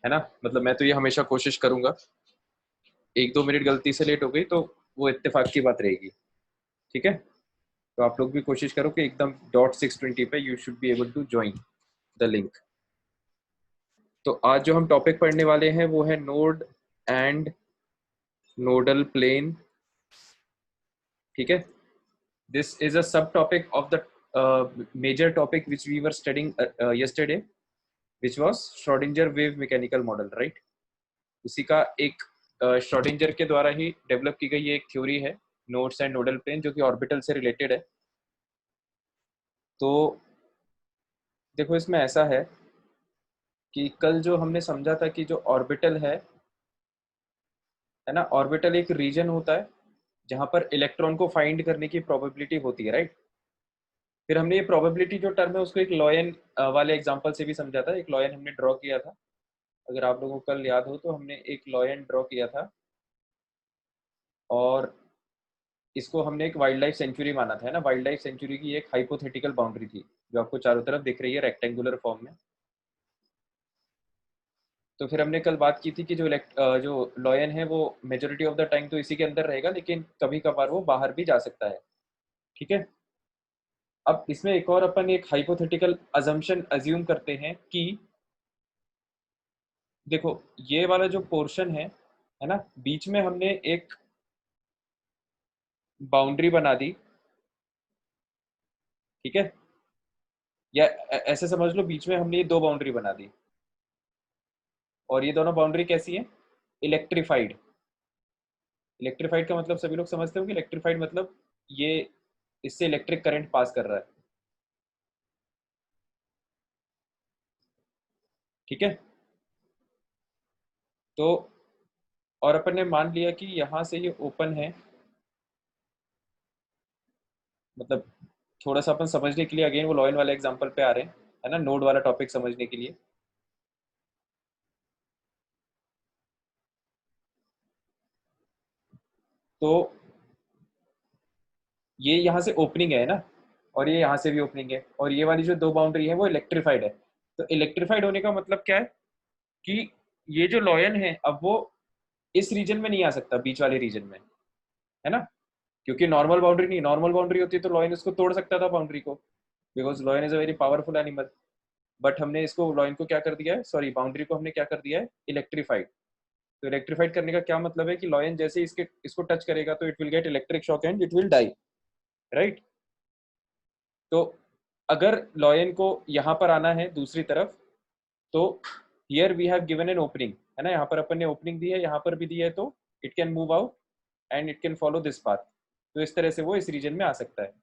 है ना। मतलब मैं तो ये हमेशा कोशिश करूंगा, 1-2 मिनट गलती से लेट हो गई तो वो इत्तेफाक की बात रहेगी, ठीक है। तो आप लोग भी कोशिश करो कि एकदम .620 पे you should be able to join the link. तो आज जो हम टॉपिक पढ़ने वाले हैं वो है नोड एंड नोडल प्लेन, ठीक है। This is a sub topic of the major topic which we were studying yesterday, which was Schrodinger wave mechanical model, right. उसी का एक श्रोडिंजर के द्वारा ही डेवलप की गई एक थ्योरी है नोड्स एंड नोडल प्लेन, जो कि ऑर्बिटल से रिलेटेड है। तो देखो इसमें ऐसा है कि कल जो हमने समझा था कि जो ऑर्बिटल है ना, ऑर्बिटल एक रीजन होता है जहां पर इलेक्ट्रॉन को फाइंड करने की प्रोबेबिलिटी होती है, राइट। फिर हमने ये प्रोबेबिलिटी जो टर्म है उसको एक लॉयन वाले एग्जांपल से भी समझा था। एक लॉयन हमने ड्रॉ किया था, अगर आप लोगों को कल याद हो तो हमने एक लॉयन ड्रॉ किया था और इसको हमने एक वाइल्ड लाइफ सेंचुरी माना था, है ना। वाइल्ड लाइफ सेंचुरी की एक हाइपोथेटिकल बाउंड्री थी जो आपको चारों तरफ दिख रही है रेक्टेंगुलर फॉर्म में। तो फिर हमने कल बात की थी कि जो लॉयन है वो मेजोरिटी ऑफ द टाइम तो इसी के अंदर रहेगा, लेकिन कभी कभार वो बाहर भी जा सकता है, ठीक है। अब इसमें एक और अपन एक हाइपोथेटिकल अजम्पशन अज्यूम करते हैं कि देखो ये वाला जो पोर्शन है ना, बीच में हमने एक बाउंड्री बना दी, ठीक है। या ऐसे समझ लो बीच में हमने ये दो बाउंड्री बना दी और ये दोनों बाउंड्री कैसी है, इलेक्ट्रीफाइड। इलेक्ट्रीफाइड का मतलब सभी लोग समझते हो कि इलेक्ट्रीफाइड मतलब ये इससे इलेक्ट्रिक करंट पास कर रहा है, ठीक है। तो और अपन ने मान लिया कि यहां से ये ओपन मतलब थोड़ा सा अपन समझने के लिए अगेन वो लॉयन वाले एग्जांपल पे आ रहे हैं, है ना, नोड वाला टॉपिक समझने के लिए। तो ये यहाँ से ओपनिंग है ना, और ये यहाँ से भी ओपनिंग है, और ये वाली जो दो बाउंड्री है वो इलेक्ट्रीफाइड है। तो इलेक्ट्रीफाइड होने का मतलब क्या है कि ये जो लॉयन है अब वो इस रीजन में नहीं आ सकता, बीच वाले रीजन में, है ना। क्योंकि नॉर्मल बाउंड्री नहीं, नॉर्मल बाउंड्री होती तो लॉयन इसको तोड़ सकता था बाउंड्री को, because lion is a very powerful animal. But हमने इसको लॉयन को क्या कर दिया है, सॉरी बाउंड्री को हमने क्या कर दिया है, इलेक्ट्रीफाइड। तो इलेक्ट्रीफाइड करने का क्या मतलब है कि लॉयन जैसे इसको टच करेगा तो it will get electric shock and it will die, right. तो अगर लॉयन को यहाँ पर आना है दूसरी तरफ, तो here we have given an opening, है ना, यहाँ पर अपन ने ओपनिंग दी है, यहाँ पर भी दी है, तो it can move out and it can follow this path. तो इस तरह से वो इस रीजन में आ सकता है।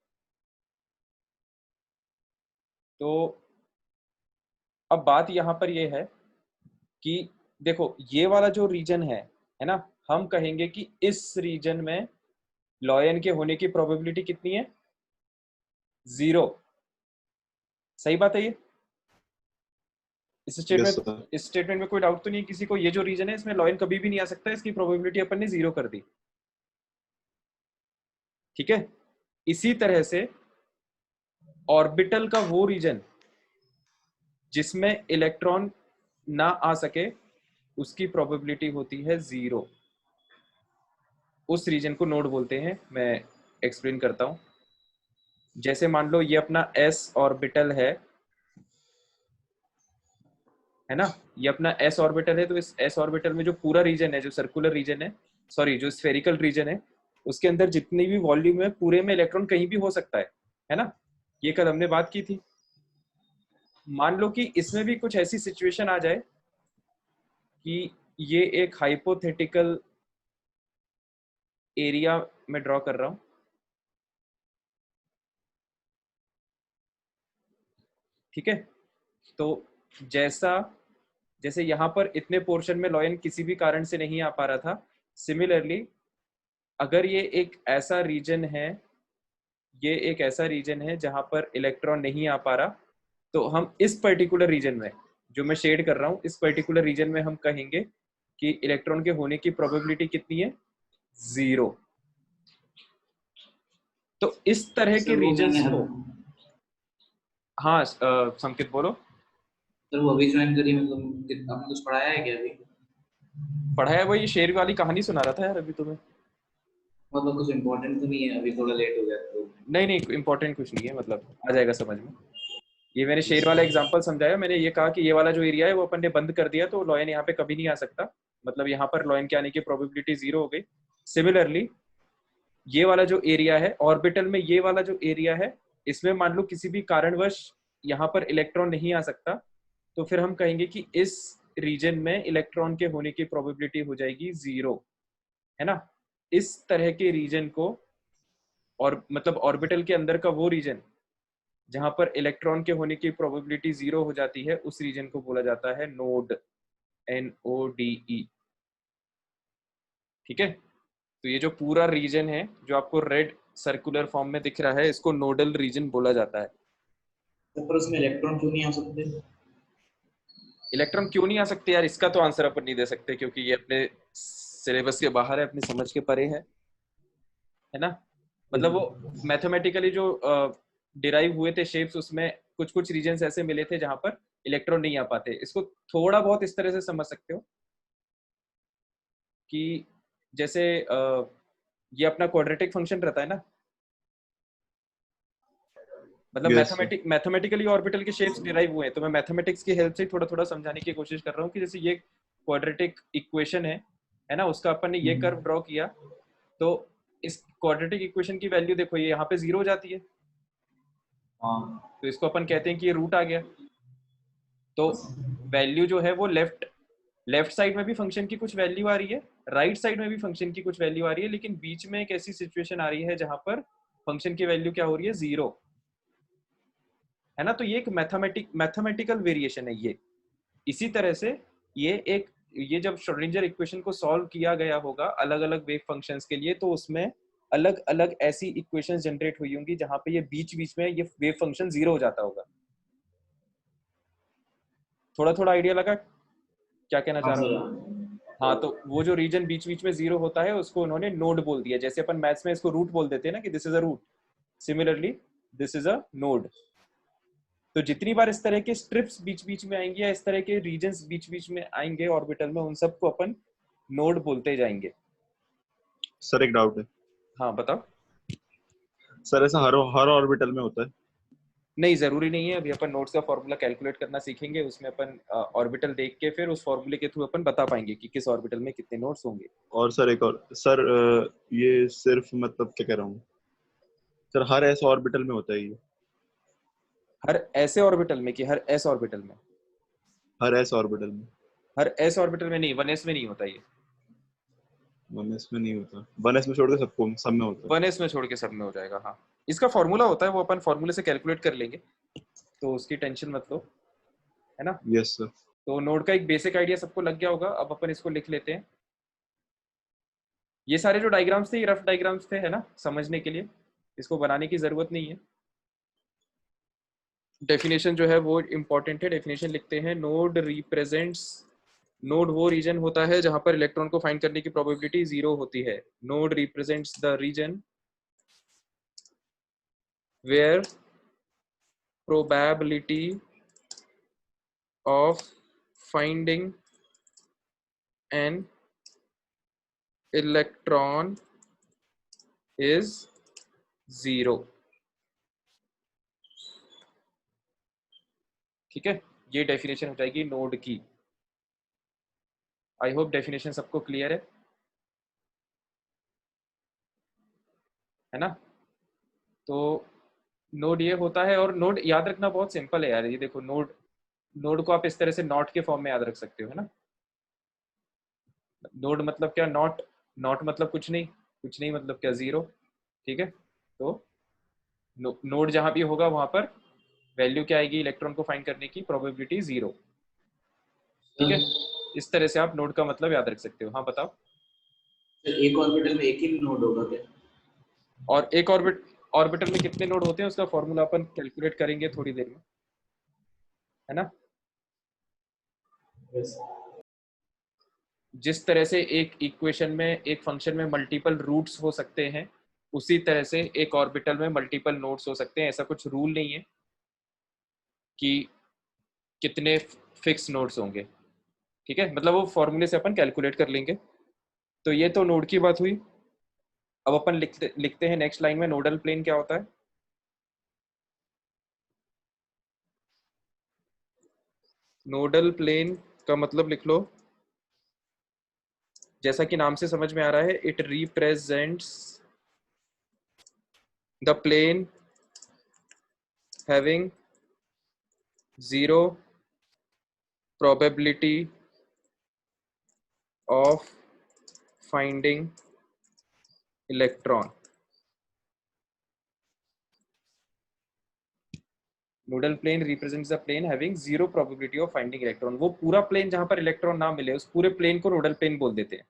तो अब बात यहाँ पर ये है कि देखो ये वाला जो रीजन है ना, हम कहेंगे कि इस रीजन में लॉयन के होने की प्रोबेबिलिटी कितनी है, 0। सही बात है ये। इस यस स्टेटमेंट सर। इस स्टेटमेंट में कोई डाउट तो नहीं है किसी को, ये जो रीजन है इसमें लॉयन कभी भी नहीं आ सकता, इसकी प्रोबेबिलिटी अपन ने 0 कर दी, ठीक है। इसी तरह से ऑर्बिटल का वो रीजन जिसमें इलेक्ट्रॉन ना आ सके उसकी प्रोबेबिलिटी होती है 0। उस रीजन को नोड बोलते हैं। मैं एक्सप्लेन करता हूं। जैसे मान लो ये अपना s ऑर्बिटल है ना, ये अपना s ऑर्बिटल है। तो इस s ऑर्बिटल में जो पूरा रीजन है, जो सर्कुलर रीजन है, सॉरी जो स्फेरिकल रीजन है, उसके अंदर जितनी भी वॉल्यूम है पूरे में इलेक्ट्रॉन कहीं भी हो सकता है ना। ये कल हमने बात की थी। मान लो कि इसमें भी कुछ ऐसी सिचुएशन आ जाए कि ये एक हाइपोथेटिकल एरिया में ड्रॉ कर रहा हूं, ठीक है। तो जैसा जैसे यहाँ पर इतने पोर्शन में लॉयन किसी भी कारण से नहीं आ पा रहा था, सिमिलरली अगर ये एक ऐसा रीजन है जहां पर इलेक्ट्रॉन नहीं आ पा रहा, तो हम इस पर्टिकुलर रीजन में जो मैं शेड कर रहा हूं, इस पर्टिकुलर रीजन में हम कहेंगे कि इलेक्ट्रॉन के होने की प्रोबेबिलिटी कितनी है, 0। तो इस तरह के सर वो मैंने रीजन्स को, हाँ संकेत बोलो। सर वो अभी ज्वाइन करी, मतलब आपने कुछ पढ़ाया है क्या अभी? पढ़ाया वही शेर वाली कहानी सुना रहा था यार अभी तुम्हें। मतलब कुछ इम्पोर्टेंट तो नहीं है, अभी थोड़ा लेट हो गया तो। नहीं नहीं इम्पोर्टेंट कुछ नहीं है, मतलब आ जाएगा समझ में। ये मैंने शेर वाला अच्छा। एग्जांपल समझाया, मैंने ये कहा कि ये वाला जो एरिया है वो अपन ने बंद कर दिया तो लॉयन यहाँ पे कभी नहीं आ सकता, मतलब यहाँ पर लॉयन के आने की प्रोबेबिलिटी जीरो हो गई। सिमिलरली ये वाला जो एरिया है ऑर्बिटल में, ये वाला जो एरिया है इसमें मान लो किसी भी कारणवश यहाँ पर इलेक्ट्रॉन नहीं आ सकता, तो फिर हम कहेंगे कि इस रीजन में इलेक्ट्रॉन के होने की प्रोबेबिलिटी हो जाएगी जीरो, है ना। इस तरह के रीजन को, और मतलब ऑर्बिटल के अंदर का वो रीजन जहां पर इलेक्ट्रॉन के होने की प्रोबेबिलिटी जीरो हो जाती है, उस रीजन को बोला जाता है नोड, NODE। ठीक है, तो ये जो पूरा रीजन है जो आपको रेड सर्कुलर फॉर्म में दिख रहा है, इसको नोडल रीजन बोला जाता है। तो पर उसमें इलेक्ट्रॉन क्यों नहीं आ सकते? इलेक्ट्रॉन क्यों नहीं आ सकते यार, इसका तो आंसर अपन नहीं दे सकते क्योंकि ये अपने सिलेबस के बाहर है, अपनी समझ के परे है ना। मतलब वो मैथमेटिकली जो डिराइव हुए थे शेप्स, उसमें कुछ कुछ रीजन्स ऐसे मिले थे जहां पर इलेक्ट्रॉन नहीं आ पाते। इसको थोड़ा बहुत इस तरह से समझ सकते हो कि जैसे ये अपना क्वाड्रेटिक फंक्शन रहता है ना, मतलब यस सर। मैथमेटिकली ऑर्बिटल के शेप्स डिराइव हुए हैं, तो मैं मैथमेटिक्स की हेल्प से थोड़ा थोड़ा समझाने की कोशिश कर रहा हूँ कि जैसे ये क्वाड्रेटिक इक्वेशन है ना, उसका अपन ने ये कर्व ड्रॉ किया, तो इस क्वाड्रेटिक इक्वेशन की वैल्यू देखो ये यहाँ पे जीरो हो जाती है, हाँ। तो इसको अपन कहते हैं कि ये रूट आ गया। तो वैल्यू जो है वो लेफ्ट लेफ्ट साइड में भी फंक्शन की कुछ वैल्यू आ रही है, राइट साइड में भी फंक्शन की कुछ वैल्यू आ रही है, लेकिन बीच में एक ऐसी सिचुएशन आ रही है जहां पर फंक्शन की वैल्यू क्या हो रही है, जीरो, है ना। तो ये एक मैथमेटिकल वेरिएशन है ये। इसी तरह से ये जब श्रोडिंगर इक्वेशन को सॉल्व किया गया होगा अलग अलग वेव फंक्शंस के लिए, तो उसमें अलग अलग ऐसी इक्वेशंस जनरेट हुई होंगी जहां पे ये बीच बीच में ये वेव फंक्शन जीरो हो जाता होगा। थोड़ा थोड़ा आइडिया लगा क्या कहना हाँ चाह रहा सर। हूँ। हाँ, तो वो जो रीजन बीच बीच में जीरो होता है उसको उन्होंने नोड बोल दिया, जैसे अपन मैथ्स में इसको रूट बोल देते हैं ना कि this is a root, similarly this is a node. तो जितनी बार इस तरह के स्ट्रिप्स बीच बीच में आएंगे या इस तरह के रीजन्स बीच बीच में आएंगे ऑर्बिटल में, उन सबको अपन नोड बोलते जाएंगे। सर एक डाउट है। हाँ बताओ। सर ऐसा हर हर ऑर्बिटल में होता है? नहीं जरूरी नहीं है, अभी अपन नोड्स का फॉर्मूला कैलकुलेट करना सीखेंगे, उसमें अपन ऑर्बिटल देख के फिर उस फॉर्मूले के थ्रू अपन बता पाएंगे कि किस ऑर्बिटल में कितने नोड्स होंगे। और सर एक और सर, ये सिर्फ मतलब क्या कह रहा हूँ सर, हर ऐसा ऑर्बिटल में होता है ये? हर ऐसे ऑर्बिटल में कि हर एस ऑर्बिटल में? हर ऐसा ऑर्बिटल में? हर एस ऑर्बिटल में नहीं, 1s में नहीं होता ये। 1s में नहीं होता? 1s में छोड़ के सबको सब में होता है? 1s में छोड़ के सब में हो जाएगा, हाँ। इसका फॉर्मूला होता है, वो अपन फॉर्मूले से कैलकुलेट कर लेंगे, तो उसकी टेंशन मत लो, है ना। Yes sir. तो नोड का एक बेसिक आइडिया सबको लग गया होगा, अब अपन इसको लिख लेते हैं। ये सारे जो डायग्राम्स थे ये रफ डायग्राम्स थे, है ना, समझने के लिए, इसको बनाने की जरूरत नहीं है। डेफिनेशन जो है वो इंपॉर्टेंट है, डेफिनेशन लिखते हैं। नोड रिप्रेजेंट्स, नोड वो रीजन होता है जहां पर इलेक्ट्रॉन को फाइंड करने की प्रोबेबिलिटी जीरो होती है। Node represents the region where probability of finding an electron is zero. ठीक है, ये डेफिनेशन हो जाएगी नोड की। आई होप डेफिनेशन सबको क्लियर है ना। तो नोड ये होता है, और नोड याद रखना बहुत सिंपल है यार, ये देखो नोड, नोड को आप इस तरह से नॉट के फॉर्म में याद रख सकते हो, है ना। नोड मतलब क्या, नॉट, नॉट मतलब कुछ नहीं, कुछ नहीं मतलब क्या, जीरो। ठीक है, तो नोड जहां भी होगा वहां पर वैल्यू क्या आएगी, इलेक्ट्रॉन को फाइंड करने की प्रोबेबिलिटी जीरो। ठीक है, इस तरह से आप नोड का मतलब याद रख सकते हो। हाँ बताओ। एक ऑर्बिटल में एक ही नोड होगा क्या? और एक ऑर्बिटल में कितने नोड होते हैं उसका फॉर्मूला अपन कैलकुलेट करेंगे थोड़ी देर में, है ना। Yes. जिस तरह से एक इक्वेशन में, एक फंक्शन में मल्टीपल रूट्स हो सकते हैं, उसी तरह से एक ऑर्बिटल में मल्टीपल नोड्स हो सकते हैं। ऐसा कुछ रूल नहीं है कि कितने फिक्स नोड्स होंगे, ठीक है, मतलब वो फॉर्मूले से अपन कैलकुलेट कर लेंगे। तो ये तो नोड की बात हुई। अब अपन लिखते हैं नेक्स्ट लाइन में नोडल प्लेन क्या होता है। नोडल प्लेन का मतलब लिख लो, जैसा कि नाम से समझ में आ रहा है, it represents the plane having zero probability of finding electron। Nodal plane represents the plane having zero probability of finding electron. वो पूरा प्लेन जहां पर इलेक्ट्रॉन ना मिले उस पूरे प्लेन को नोडल प्लेन बोल देते हैं,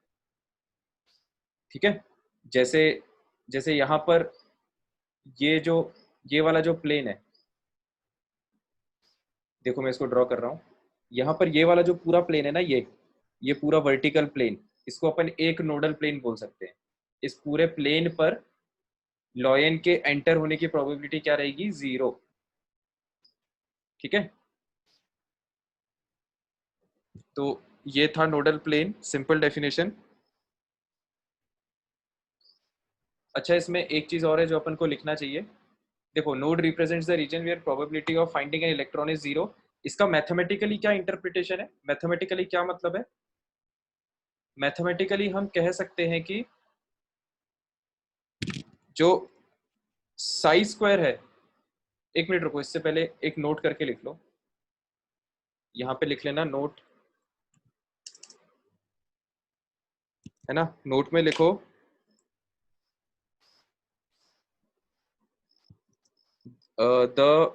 ठीक है। जैसे जैसे यहाँ पर ये वाला जो प्लेन है, देखो मैं इसको ड्रॉ कर रहा हूँ। यहाँ पर ये वाला जो पूरा प्लेन है ना, ये पूरा वर्टिकल प्लेन, इसको अपन एक नोडल प्लेन बोल सकते हैं। इस पूरे प्लेन पर लॉयन के एंटर होने की प्रोबेबिलिटी क्या रहेगी? 0, ठीक है। तो ये था नोडल प्लेन, सिंपल डेफिनेशन। अच्छा, इसमें एक चीज और है जो अपन को लिखना चाहिए। देखो, node represents the region where probability of finding an electron is 0। इसका मैथमेटिकली क्या इंटरप्रिटेशन है? मैथमेटिकली क्या मतलब है? मैथमेटिकली हम कह सकते हैं कि जो साई स्क्वायर है, एक मिनट रुको, इससे पहले एक नोट करके लिख लो, यहाँ पे लिख लेना नोट, है ना। नोट में लिखो the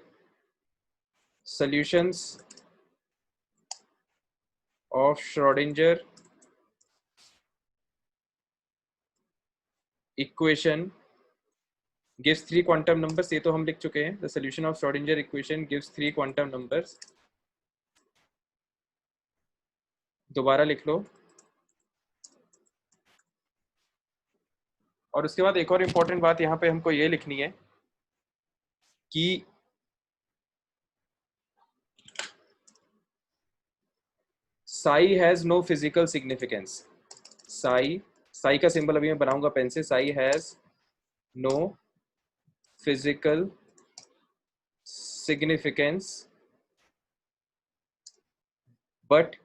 solutions of Schrodinger equation gives 3 quantum numbers। ये तो हम लिख चुके हैं, the solution of Schrodinger equation gives 3 quantum numbers। दोबारा लिख लो। और उसके बाद एक और इंपॉर्टेंट बात यहाँ पे हमको ये लिखनी है कि psi has no physical significance. Psi का सिंबल अभी मैं बनाऊंगा पेन से। Psi has no physical significance but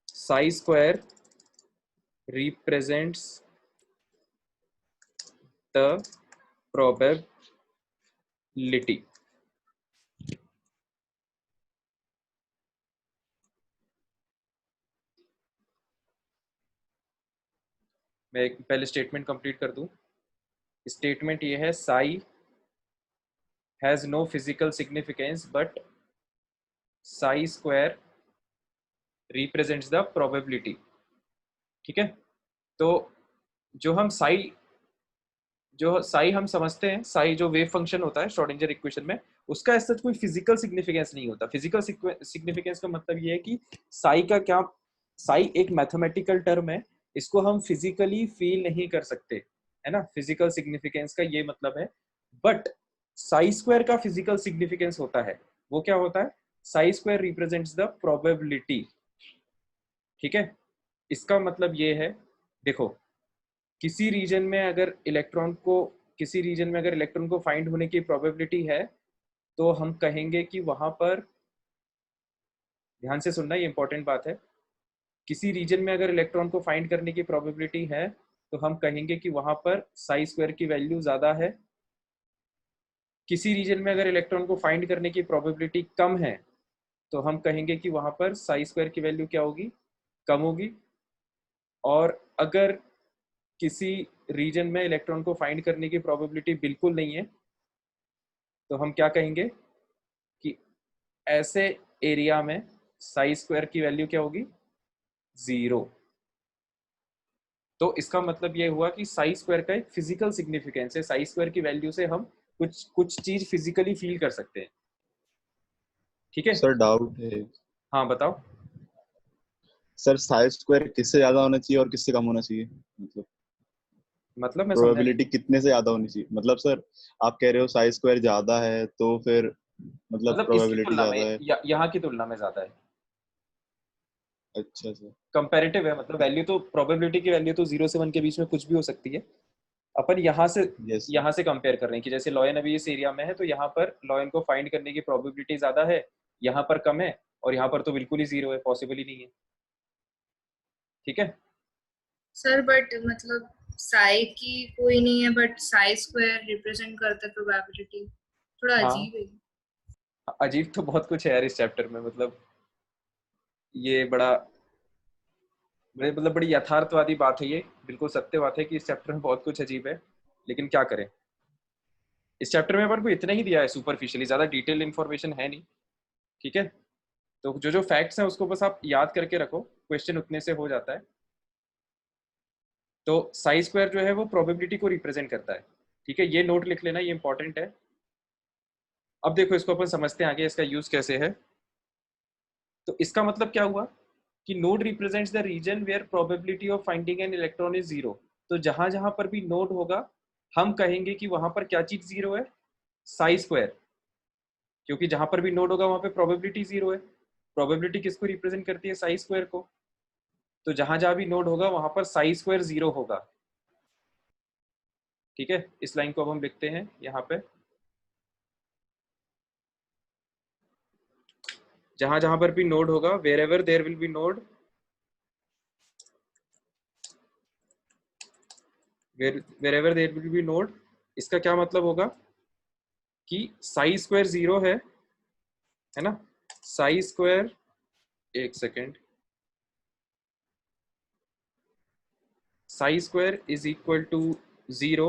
psi square represents the probability। मैं एक पहले स्टेटमेंट कंप्लीट कर दूं। स्टेटमेंट ये है, psi has no physical significance but psi square represents the probability, ठीक है। तो जो साई हम समझते हैं, साई जो वेव फंक्शन होता है श्रोडिंगर इक्वेशन में, उसका ऐसा कोई फिजिकल सिग्निफिकेंस नहीं होता। फिजिकल सिग्निफिकेंस का मतलब ये है कि साई का क्या, साई एक मैथमेटिकल टर्म है, इसको हम फिजिकली फील नहीं कर सकते, है ना। फिजिकल सिग्निफिकेंस का ये मतलब है। बट साई स्क्वायर का फिजिकल सिग्निफिकेंस होता है। वो क्या होता है? Sai square represents the probability, ठीक है। इसका मतलब ये है, देखो, किसी रीजन में अगर इलेक्ट्रॉन को फाइंड होने की प्रोबेबिलिटी है, तो हम कहेंगे कि वहां पर, ध्यान से सुनना, ये इंपॉर्टेंट बात है, किसी रीजन में अगर इलेक्ट्रॉन को फाइंड करने की प्रोबेबिलिटी है तो हम कहेंगे कि वहां पर साई स्क्वायर की वैल्यू ज्यादा है। किसी रीजन में अगर इलेक्ट्रॉन को फाइंड करने की प्रोबेबिलिटी कम है तो हम कहेंगे कि वहां पर साई स्क्वायर की वैल्यू क्या होगी? कम होगी। और अगर किसी रीजन में इलेक्ट्रॉन को फाइंड करने की प्रोबेबिलिटी बिल्कुल नहीं है तो हम क्या कहेंगे कि ऐसे एरिया में साई स्क्वायर की वैल्यू क्या होगी? 0। तो इसका मतलब ये हुआ कि साई स्क्वायर का एक फिजिकल सिग्निफिकेंस है। साई स्क्वायर की वैल्यू से हम कुछ चीज फिजिकली फील कर सकते हैं, ठीक है। सर डाउट है। हाँ बताओ। सर साई स्क्वायर किससे ज्यादा होना चाहिए और किससे कम होना चाहिए? मतलब मैं समझा नहीं। प्रोबेबिलिटी कितने से ज्यादा होनी चाहिए? मतलब सर आप कह रहे हो साई स्क्वायर ज्यादा है तो फिर मतलब मतलब इसकी प्रोबेबिलिटी तुलना में ज्यादा है। यहाँ की तुलना में ज्यादा है। अच्छा सर। कंपैरेटिव है, मतलब वैल्यू तो, प्रोबेबिलिटी की वैल्यू तो 0 से 1 के बीच में कुछ भी हो सकती है। अपन यस यहाँ से कंपेयर कर रहे हैं कि जैसे लॉयन अभी इस एरिया में है, तो यहाँ पर लॉयन को फाइंड करने की प्रोबेबिलिटी ज्यादा है, यहाँ पर कम है, और यहाँ पर तो बिल्कुल ही 0 है, पॉसिबल ही नहीं है। ठीक है। सर बट मतलब साई की कोई नहीं है, बट साई स्क्वायर रिप्रेजेंट करता है प्रोबेबिलिटी, थोड़ा हाँ, अजीब है। अजीब तो बहुत कुछ है यार इस चैप्टर में, मतलब ये मतलब बड़ी यथार्थवादी बात है, ये बिल्कुल सत्य बात है कि इस चैप्टर में बहुत कुछ अजीब है, लेकिन क्या करें। इस चैप्टर में अपन को इतना ही दिया है सुपरफिशियली, ज्यादा डिटेल इन्फॉर्मेशन है नहीं। ठीक है, तो जो जो फैक्ट्स हैं उसको बस आप याद करके रखो, क्वेश्चन उतने से हो जाता है। तो साई स्क्वायर जो है वो प्रोबेबिलिटी को रिप्रेजेंट करता है। ठीक है, ये नोट लिख लेना, ये इंपॉर्टेंट है। अब देखो इसको अपन समझते हैं आगे, इसका यूज कैसे है। तो इसका मतलब क्या हुआ कि node represents the region where probability of finding an electron is zero. तो जहां जहां पर भी नोड होगा हम कहेंगे कि वहां पर क्या चीज जीरो है, साई स्क्वायर, क्योंकि जहां पर भी नोड होगा वहां पे प्रोबेबिलिटी जीरो है। प्रोबेबिलिटी किसको रिप्रेजेंट करती है, साई स्क्वायर को। तो जहां जहां भी नोड होगा वहां पर साई स्क्वायर जीरो होगा। ठीक है, इस लाइन को अब हम लिखते हैं यहाँ पे, जहां जहां पर भी नोड होगा, wherever there will be node, wherever there will be node, इसका क्या मतलब होगा कि साई स्क्वायर जीरो है ना। साई स्क्वायर, एक second, psi square is equal to zero.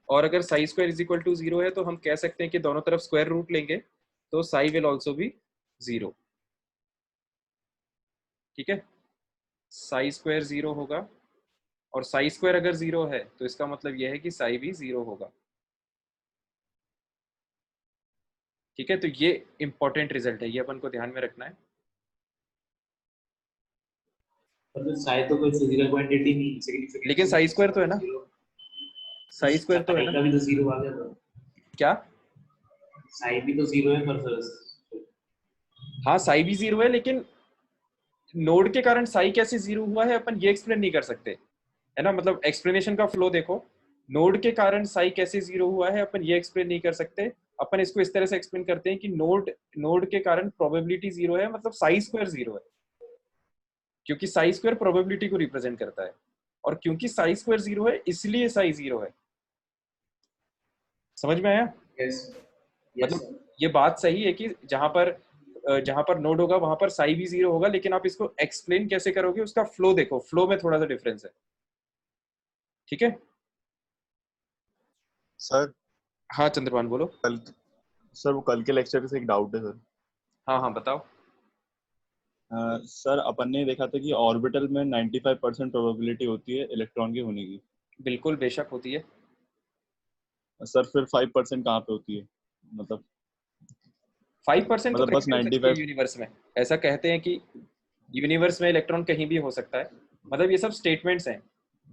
और अगर psi square is equal to zero है तो हम कह सकते हैं कि दोनों तरफ स्क्वायर रूट लेंगे तो साई विल ऑल्सो भी जीरो। ठीक है, साई स्क्वायर जीरो होगा, और साई स्क्वायर अगर जीरो है तो इसका मतलब यह है कि साई भी जीरो होगा। ठीक है, तो ये इंपॉर्टेंट रिजल्ट है, ये अपन को ध्यान में रखना है। पर तो साई तो कोई फिजिकल क्वांटिटी नहीं, सिग्निफिकेंट लेकिन तो नहीं साई है स्क्वायर तो है उसका, ना, जीरो। साई स्क्वायर तो है साई ना। का भी तो जीरो आ गया था। क्या? साई भी तो जीरो है, पर हाँ, साई भी जीरो है, लेकिन नोड के कारण साई कैसे जीरो हुआ है अपन ये एक्सप्लेन नहीं कर सकते, है ना। मतलब एक्सप्लेनेशन का फ्लो देखो, नोड के कारण साई कैसे जीरो हुआ है अपन ये एक्सप्लेन नहीं कर सकते। अपन इसको इस तरह से एक्सप्लेन करते हैं कि नोड के कारण प्रोबेबिलिटी जीरो है, मतलब साई स्क्वायर जीरो है, क्योंकि साई स्क्वायर प्रोबेबिलिटी को रिप्रेजेंट करता है, और क्योंकि साई स्क्वायर जीरो है इसलिए साई जीरो है। समझ में आया? यस यस मतलब ये बात सही है कि जहां पर नोड होगा वहां पर साई भी जीरो होगा, लेकिन आप इसको एक्सप्लेन कैसे करोगे उसका फ्लो देखो, फ्लो में थोड़ा सा डिफरेंस है। ठीक है। सर। हाँ चंद्रमान बोलो। कल सर वो कल के लेक्चर से एक डाउट है सर। हाँ हाँ बताओ। सर अपन ने देखा था कि ऑर्बिटल में 95% प्रोबेबिलिटी होती है इलेक्ट्रॉन के होने की। बिल्कुल बेशक होती है। सर फिर 5% कहाँ पे होती है, मतलब 5% तो मतलब कहीं बस भी हो सकती है 95। यूनिवर्स में। ऐसा कहते हैं कि यूनिवर्स में इलेक्ट्रॉन कहीं भी हो सकता है, मतलब ये सब स्टेटमेंट्स हैं।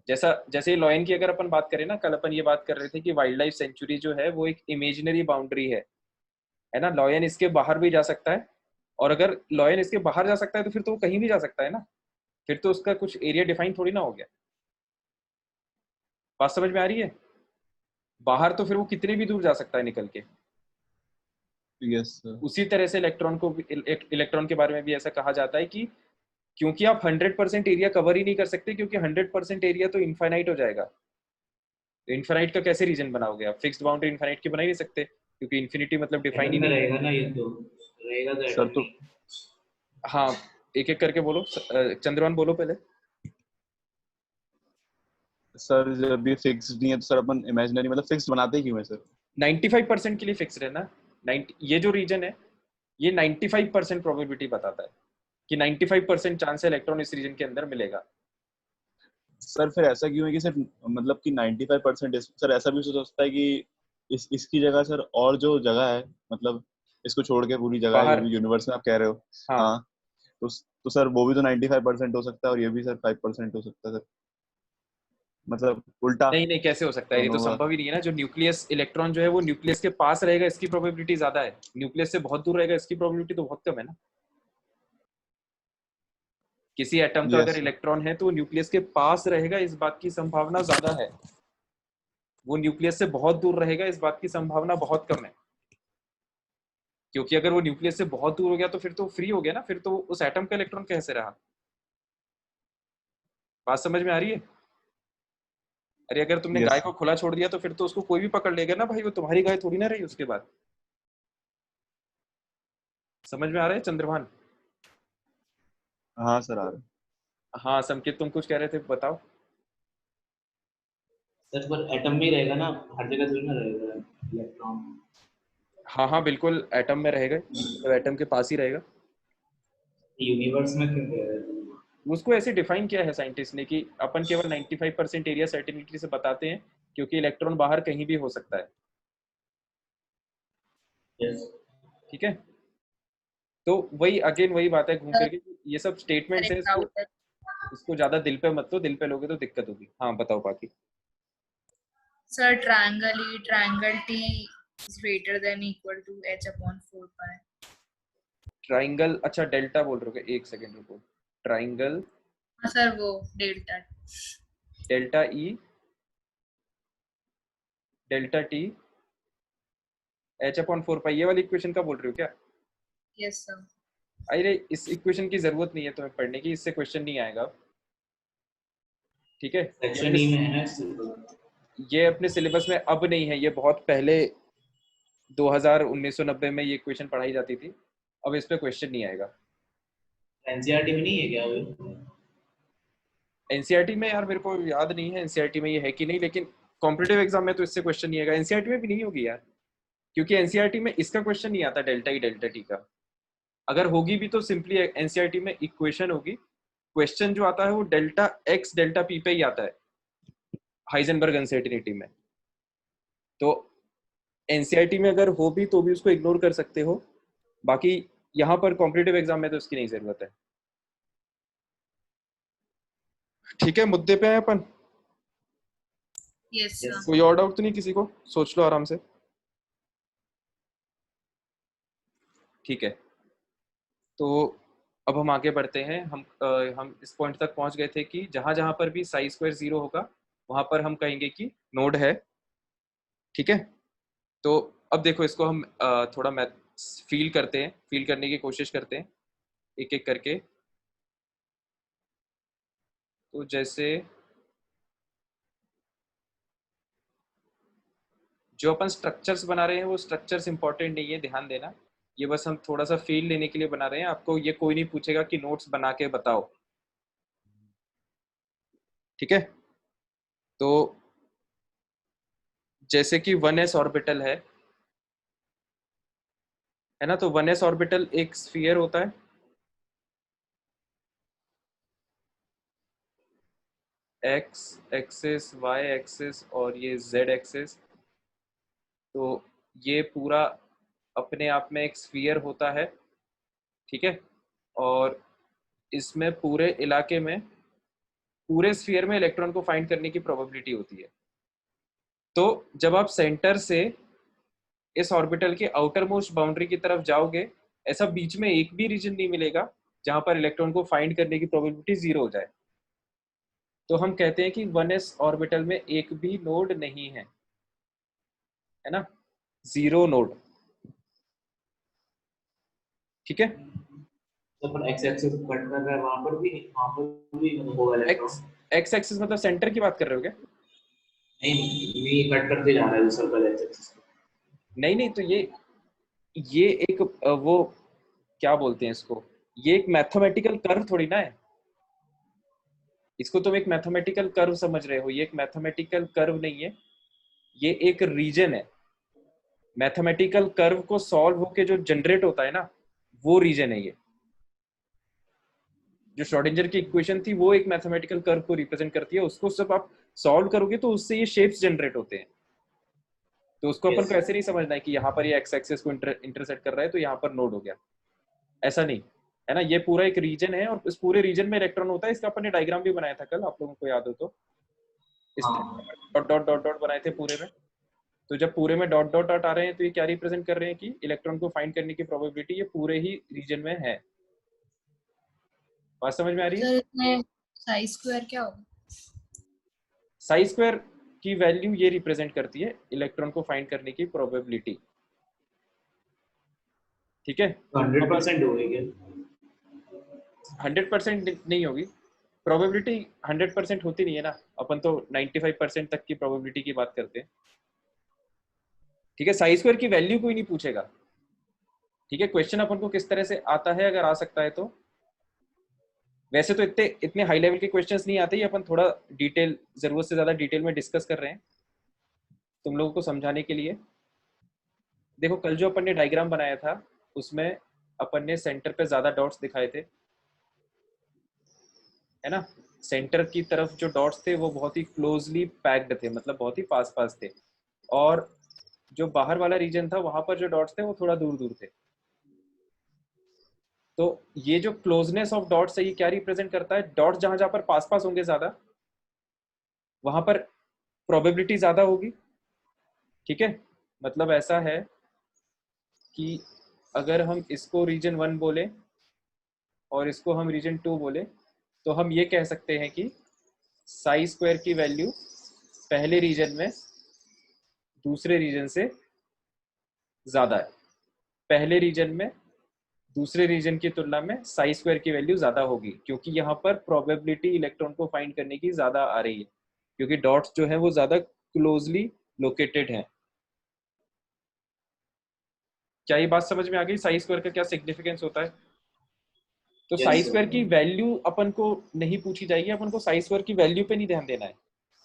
जैसे लॉयन की अगर अपन बात करें ना, कल अपन ये बात कर रहे थे कि वाइल्ड लाइफ सेंचुरी जो है वो एक इमेजिनरी बाउंड्री है ना। लॉयन इसके बाहर भी जा सकता है, और अगर लॉयन इसके बाहर जा सकता है तो फिर तो वो कहीं भी जा सकता है ना, फिर तो उसका कुछ एरिया डिफाइन थोड़ी ना हो गया। बात समझ में आ रही है? बाहर तो फिर वो कितने भी दूर जा सकता है निकल के। Yes sir. उसी तरह से इलेक्ट्रॉन के बारे में भी ऐसा कहा जाता है कि क्योंकि आप 100% एरिया कवर ही नहीं कर सकते, क्योंकि 100% एरिया तो इनफाइनाइट हो जाएगा। तो इनफाइनाइट का कैसे रीजन बनाओगे आप, फिक्स्ड बाउंड्री इनफाइनाइट की बना ही नहीं सकते, क्योंकि इन्फिनिटी मतलब डिफाइन एटम ही में नहीं है। रहेगा ना, ये तो रहेगा तो सर एटम तो में। हाँ, एक एक करके बोलो, चंद्रमान बोलो पहले। सर जब भी फिक्स्ड नहीं है तो सर अपन इमेजिनरी मतलब फिक्स्ड बनाते क्यों है सर? 95% के लिए फिक्स्ड है ना। 90, ये जो रीजन है ये 95% प्रोबेबिलिटी बताता है कि 95% चांस है इलेक्ट्रॉन इस रीजन के अंदर मिलेगा। सर फिर ऐसा क्यों है कि सर मतलब कि 95% सर ऐसा भी हो सकता है कि इसकी जगह सर और जो जगह है, मतलब इसको छोड़ के पूरी जगह है जो बाहर। भी यूनिवर्स में आप कह रहे हो। हाँ। हाँ। तो सर वो भी तो 95% हो सकता है और ये भी सर 5% हो सकता है सर, मतलब उल्टा नहीं नहीं, कैसे हो सकता है, ये तो दोनों का। संभव ही नहीं है ना। जो न्यूक्लियस इलेक्ट्रॉन जो है वो न्यूक्लियस के पास रहेगा इसकी प्रोबेबिलिटी ज्यादा है, न्यूक्लियस से बहुत दूर रहेगा इसकी प्रोबेबिलिटी तो बहुत कम है ना। किसी एटम का Yes, अगर sir. इलेक्ट्रॉन है तो वो न्यूक्लियस के पास रहेगा, इस बात की संभावना ज्यादा है। वो न्यूक्लियस से बहुत दूर रहेगा, इस बात की संभावना बहुत कम है। क्योंकि अगर वो न्यूक्लियस से बहुत दूर हो गया तो फिर तो फ्री हो गया ना, फिर तो उस एटम का इलेक्ट्रॉन कैसे रहा। बात समझ में आ रही है? अरे अगर तुमने Yes, गाय sir. को खुला छोड़ दिया तो फिर तो उसको कोई भी पकड़ लेगा ना भाई, वो तुम्हारी गाय थोड़ी ना रही उसके बाद। समझ में आ रहा है चंद्रभान? हाँ सर, आ रहा है. हाँ संकेत, तुम कुछ कह रहे थे, बताओ। सर पर एटम में ही रहेगा ना, हर जगह थोड़ी ना रहेगा इलेक्ट्रॉन। हाँ हाँ बिल्कुल एटम में रहेगा, मतलब एटम के पास ही रहेगा। यूनिवर्स में क्यों कह रहे हैं? उसको ऐसे डिफाइन किया है साइंटिस्ट ने कि अपन केवल 95% एरिया सर्टेनिटी से बताते हैं, क्योंकि इलेक्ट्रॉन बाहर कहीं भी हो सकता है। यस ठीक है, तो वही अगेन वही बात है घूम फिर के, ये सब स्टेटमेंट्स है, एक इसको डाउट है इसको ज्यादा दिल पे मत लो, दिल पे लोगे तो दिक्कत होगी। हाँ बताओ बाकी। Sir, triangle T is greater than equal to h upon 4 pi। Triangle, अच्छा डेल्टा बोल रहे हो, एक सेकेंड रुको। ट्राइंगल हाँ सर, वो delta. Delta E delta T H upon 4 पाई, ये वाली इक्वेशन का बोल रहे हो क्या? Yes sir. अरे इस इक्वेशन की जरूरत नहीं है तुम्हें पढ़ने की, इससे क्वेश्चन नहीं आएगा। ठीक है, सेक्शन ई में है ना इससे। ये अपने सिलेबस में अब नहीं है, ये बहुत पहले 1990 में ये क्वेश्चन पढ़ाई जाती थी। अब इस पे क्वेश्चन नहीं आएगा। एनसीईआरटी में नहीं है क्या वो? एनसीईआरटी में यार मेरे को याद नहीं है एनसीईआरटी में ये है कि नहीं, लेकिन कॉम्पिटिटिव एग्जाम में तो इससे क्वेश्चन नहीं आएगा। एनसीईआरटी में भी नहीं होगी यार, क्योंकि एनसीईआरटी में इसका क्वेश्चन नहीं आता डेल्टा ई डेल्टा टी का। अगर होगी भी तो सिंपली एनसीईआरटी में इक्वेशन होगी, क्वेश्चन जो आता है वो डेल्टा एक्स डेल्टा पी पे ही आता है हाइजेनबर्ग अनसर्टेनिटी में। तो एनसीईआरटी में अगर हो भी तो भी उसको इग्नोर कर सकते हो, बाकी यहाँ पर कॉम्पिटिटिव एग्जाम में तो उसकी नहीं जरूरत है। ठीक है, मुद्दे पे हैं अपन। Yes sir. कोई और डाउट तो नहीं किसी को? सोच लो आराम से। ठीक है, तो अब हम आगे बढ़ते हैं। हम इस पॉइंट तक पहुंच गए थे कि जहां जहां पर भी साई स्क्वायर 0 होगा वहां पर हम कहेंगे कि नोड है। ठीक है, तो अब देखो इसको हम थोड़ा मैथ फील करते हैं, फील करने की कोशिश करते हैं एक एक करके। तो जैसे जो अपन स्ट्रक्चर्स बना रहे हैं वो स्ट्रक्चर्स इंपॉर्टेंट नहीं है, ध्यान देना। ये बस हम थोड़ा सा फील लेने के लिए बना रहे हैं, आपको ये कोई नहीं पूछेगा कि नोट्स बना के बताओ। ठीक है, तो जैसे कि 1s ऑर्बिटल है ना, तो 1s ऑर्बिटल एक स्फीयर होता है। एक्स एक्सिस, वाई एक्सिस और ये जेड एक्सिस। तो ये पूरा अपने आप में एक स्फीयर होता है। ठीक है, और इसमें पूरे इलाके में, पूरे स्फीयर में इलेक्ट्रॉन को फाइंड करने की प्रोबेबिलिटी होती है। तो जब आप सेंटर से इस ऑर्बिटल के आउटर मोस्ट बाउंड्री की तरफ जाओगे, ऐसा बीच में एक भी रीजन नहीं मिलेगा जहां पर इलेक्ट्रॉन को फाइंड करने की प्रोबेबिलिटी 0 हो जाए। तो हम कहते हैं कि 1s ऑर्बिटल में एक भी नोड नहीं है ना, 0 नोड। ठीक है, तो पर एक्स एक्सिस कट कर रहा है, वहां पर भी मतलब होगा इलेक्ट्रॉन। एक्स एक्स एक्सिस मतलब सेंटर की बात कर रहे हो क्या? नहीं, ये कट करते जा रहा है सर्कल एक्स एक्सिस। नहीं नहीं, तो ये एक वो क्या बोलते हैं इसको, ये एक मैथमेटिकल कर्व थोड़ी ना है। इसको तुम एक मैथमेटिकल कर्व समझ रहे हो, ये एक मैथमेटिकल कर्व नहीं है, ये एक रीजन है। मैथमेटिकल कर्व को सॉल्व होके जो जनरेट होता है ना, वो रीजन है ये। जो श्रोडिंगर की इक्वेशन थी वो एक मैथमेटिकल कर्व को रिप्रेजेंट करती है, उसको सब आप सॉल्व करोगे तो उससे ये शेप्स जनरेट होते हैं। तो उसको अपन को ऐसे नहीं समझना है कि यहाँ पर ये एक्स एक्सिस को इंटरसेक्ट कर रहा है तो यहाँ पर नोड हो गया, ऐसा नहीं है ना। ये पूरा एक रीजन है और इस पूरे रीजन में इलेक्ट्रॉन होता है। इसका अपन ने डायग्राम भी बनाया था कल, आप लोगों को याद हो तो। इस हाँ डॉट डॉट डॉट डॉट बनाए थे पूरे में। तो जब पूरे में डॉट डॉट डॉट आ रहे हैं तो ये क्या रिप्रेजेंट कर रहे हैं कि इलेक्ट्रॉन को फाइंड करने की प्रोबेबिलिटी ये पूरे ही रीजन में है। बात समझ में आ रही है? सर इसमें साई स्क्वायर क्या होगा? साई स्क्वायर की वैल्यू ये रिप्रेजेंट करती है इलेक्ट्रॉन को फाइंड करने की प्रोबेबिलिटी, ठीक है? 100% होगी क्या? 100% नहीं होगी, प्रोबेबिलिटी 100% होती नहीं है ना, अपन तो 95% तक की प्रोबेबिलिटी की बात करते हैं, ठीक है? साई स्क्वायर की वैल्यू कोई नहीं पूछेगा, ठीक है? क्वेश्चन अपन को किस तरह से आता है, अगर आ सकता है तो, वैसे तो इतने इतने हाई लेवल के क्वेश्चंस नहीं आते, ही अपन थोड़ा डिटेल, जरूरत से ज्यादा डिटेल में डिस्कस कर रहे हैं तुम लोगों को समझाने के लिए। देखो कल जो अपन ने डायग्राम बनाया था उसमें अपन ने सेंटर पे ज्यादा डॉट्स दिखाए थे, है ना? सेंटर की तरफ जो डॉट्स थे वो बहुत ही क्लोजली पैक्ड थे, मतलब बहुत ही पास पास थे, और जो बाहर वाला रीजन था वहां पर जो डॉट्स थे वो थोड़ा दूर दूर थे। तो ये जो क्लोजनेस ऑफ डॉट्स है ये क्या रिप्रेजेंट करता है? डॉट्स जहां जहां पर पास पास होंगे ज्यादा, वहां पर प्रोबेबिलिटी ज्यादा होगी, ठीक है? मतलब ऐसा है कि अगर हम इसको रीजन 1 बोले और इसको हम रीजन 2 बोले, तो हम ये कह सकते हैं कि साई स्क्वायर की वैल्यू पहले रीजन में दूसरे रीजन से ज्यादा है, पहले रीजन में दूसरे रीजन की तुलना में साई स्क्वायर की वैल्यू ज्यादा होगी, क्योंकि यहाँ पर प्रोबेबिलिटी इलेक्ट्रॉन को फाइंड करने की ज्यादा आ रही है, क्योंकि डॉट्स जो है वो ज्यादा क्लोजली लोकेटेड हैं। क्या ये बात समझ में आ गई साई स्क्वायर का क्या सिग्निफिकेंस होता है? तो साई यस स्क्वायर सर। की वैल्यू अपन को नहीं पूछी जाएगी, अपन को साई स्क्वायर की वैल्यू पे नहीं ध्यान देना है,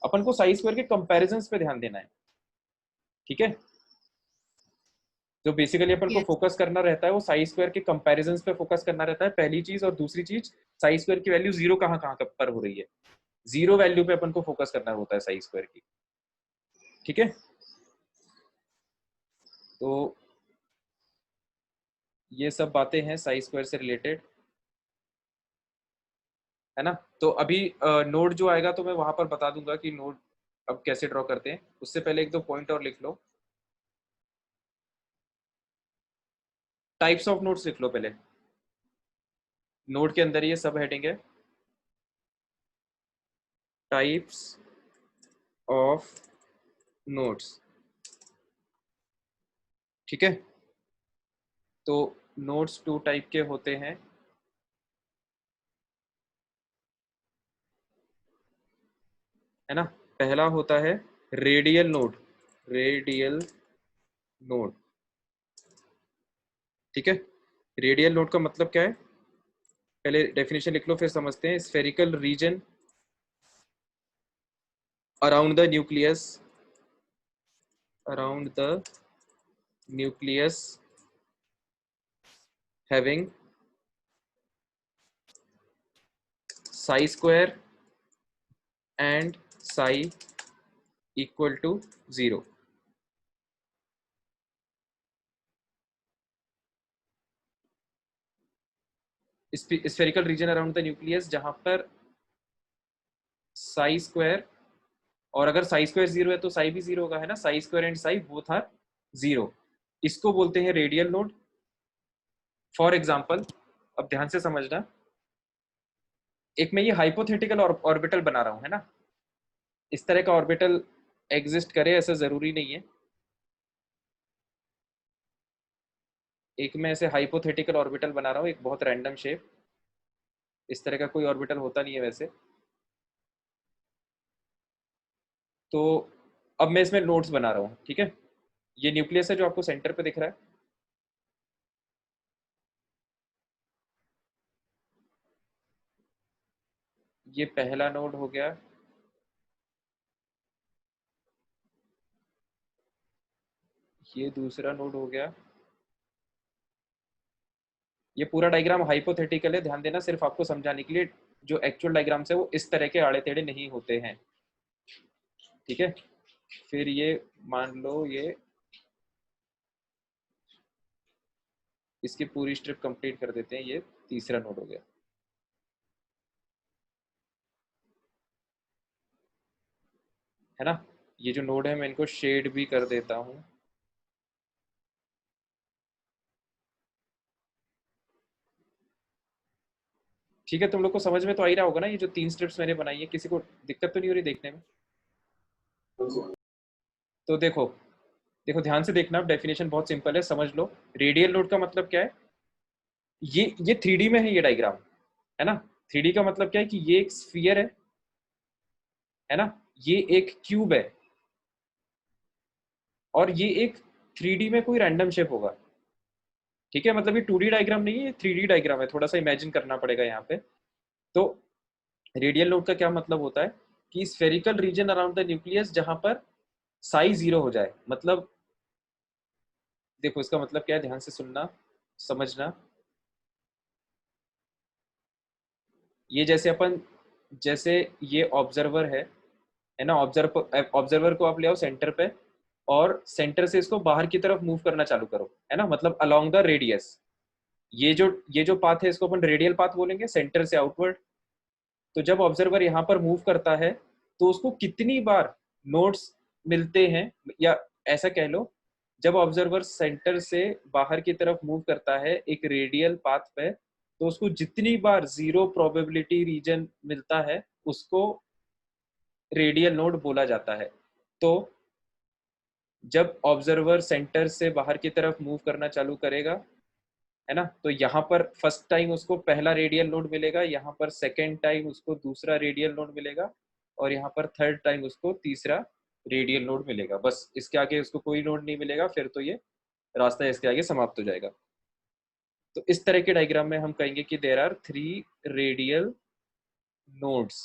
अपन को साई स्क्वायर के कंपैरिजंस पे ध्यान देना है, ठीक है? जो बेसिकली अपन को यस। फोकस करना रहता है वो साई स्क्वायर के कंपैरिजंस पे फोकस करना रहता है, पहली चीज। और दूसरी चीज, साई स्क्वायर की वैल्यू जीरो कहाँ कहाँ पर हो रही है, जीरो वैल्यू पे अपन को फोकस करना होता है साई स्क्वायर की, ठीक है? तो ये सब बातें हैं साई स्क्वायर से रिलेटेड, है ना? तो अभी नोड जो आएगा तो मैं वहां पर बता दूंगा कि नोड अब कैसे ड्रॉ करते हैं, उससे पहले एक दो पॉइंट और लिख लो। टाइप्स ऑफ नोड्स लिख लो पहले, नोड के अंदर ये सब हेडिंग है, टाइप्स ऑफ नोड्स, ठीक है? तो नोड्स 2 टाइप के होते हैं, है ना? पहला होता है रेडियल नोड, रेडियल नोड, ठीक है? रेडियल नोड का मतलब क्या है, पहले डेफिनेशन लिख लो फिर समझते हैं। Spherical region around the nucleus, around the nucleus having psi square and psi equal to 0। Spherical region around the nucleus जहां पर साई स्क्वायर, और अगर साई स्क्वायर जीरो है तो साई भी जीरो होगा, है ना? Psi square and psi both are zero, इसको बोलते हैं रेडियल नोड। फॉर एग्जाम्पल, अब ध्यान से समझना, एक मैं ये हाइपोथेटिकल ऑर्बिटल बना रहा हूं, है ना? इस तरह का ऑर्बिटल एग्जिस्ट करे ऐसा जरूरी नहीं है, एक मैं ऐसे हाइपोथेटिकल ऑर्बिटल बना रहा हूँ, एक बहुत रैंडम शेप, इस तरह का कोई ऑर्बिटल होता नहीं है वैसे। तो अब मैं इसमें नोड्स बना रहा हूँ, ठीक है? ये न्यूक्लियस है जो आपको सेंटर पे दिख रहा है, ये पहला नोड हो गया, ये दूसरा नोड हो गया। ये पूरा डायग्राम हाइपोथेटिकल है, ध्यान देना, सिर्फ आपको समझाने के लिए। जो एक्चुअल डायग्राम्स है वो इस तरह के आड़े टेढ़े नहीं होते हैं, ठीक है? फिर ये मान लो ये इसकी पूरी स्ट्रिप कंप्लीट कर देते हैं, ये तीसरा नोड हो गया, है ना? ये जो नोड है मैं इनको शेड भी कर देता हूँ, ठीक है, तुम लोग को समझ में तो आ ही रहा होगा ना, ये जो 3 स्ट्रिप्स मैंने बनाई है, किसी को दिक्कत तो नहीं हो रही देखने में? तो देखो देखो ध्यान से देखना, डेफिनेशन बहुत सिंपल है, समझ लो। रेडियल नोड का मतलब क्या है? ये 3D में है ये डायग्राम, है ना? 3D का मतलब क्या है कि ये एक स्फीयर है ना, ये एक क्यूब है, और ये एक 3D में कोई रैंडम शेप होगा। ठीक है, मतलब ये 2D डायग्राम नहीं है, ये 3D डायग्राम है, थोड़ा सा इमेजिन करना पड़ेगा यहाँ पे। तो रेडियल नोड का क्या मतलब होता है कि spherical region around the nucleus जहां पर साइज 0 हो जाए। मतलब देखो इसका मतलब क्या है, ध्यान से सुनना, समझना। ये जैसे ये ऑब्जर्वर है ना, ऑब्जर्वर को आप ले आओ सेंटर पे, और सेंटर से इसको बाहर की तरफ मूव करना चालू करो, है ना, मतलब अलोंग द रेडियस। ये जो पाथ है इसको अपन रेडियल पाथ बोलेंगे, सेंटर से आउटवर्ड। तो जब ऑब्जर्वर यहाँ पर मूव करता है तो उसको कितनी बार नोड्स मिलते हैं, या ऐसा कह लो, जब ऑब्जर्वर सेंटर से बाहर की तरफ मूव करता है एक रेडियल पाथ पे, तो उसको जितनी बार 0 प्रोबेबिलिटी रीजन मिलता है उसको रेडियल नोड बोला जाता है। तो जब ऑब्जर्वर सेंटर से बाहर की तरफ मूव करना चालू करेगा, है ना, तो यहाँ पर फर्स्ट टाइम उसको पहला रेडियल नोड मिलेगा, यहाँ पर सेकेंड टाइम उसको दूसरा रेडियल नोड मिलेगा, और यहाँ पर थर्ड टाइम उसको तीसरा रेडियल नोड मिलेगा। बस इसके आगे उसको कोई नोड नहीं मिलेगा, फिर तो ये रास्ता इसके आगे समाप्त हो जाएगा। तो इस तरह के डायग्राम में हम कहेंगे कि देयर आर 3 रेडियल नोड्स।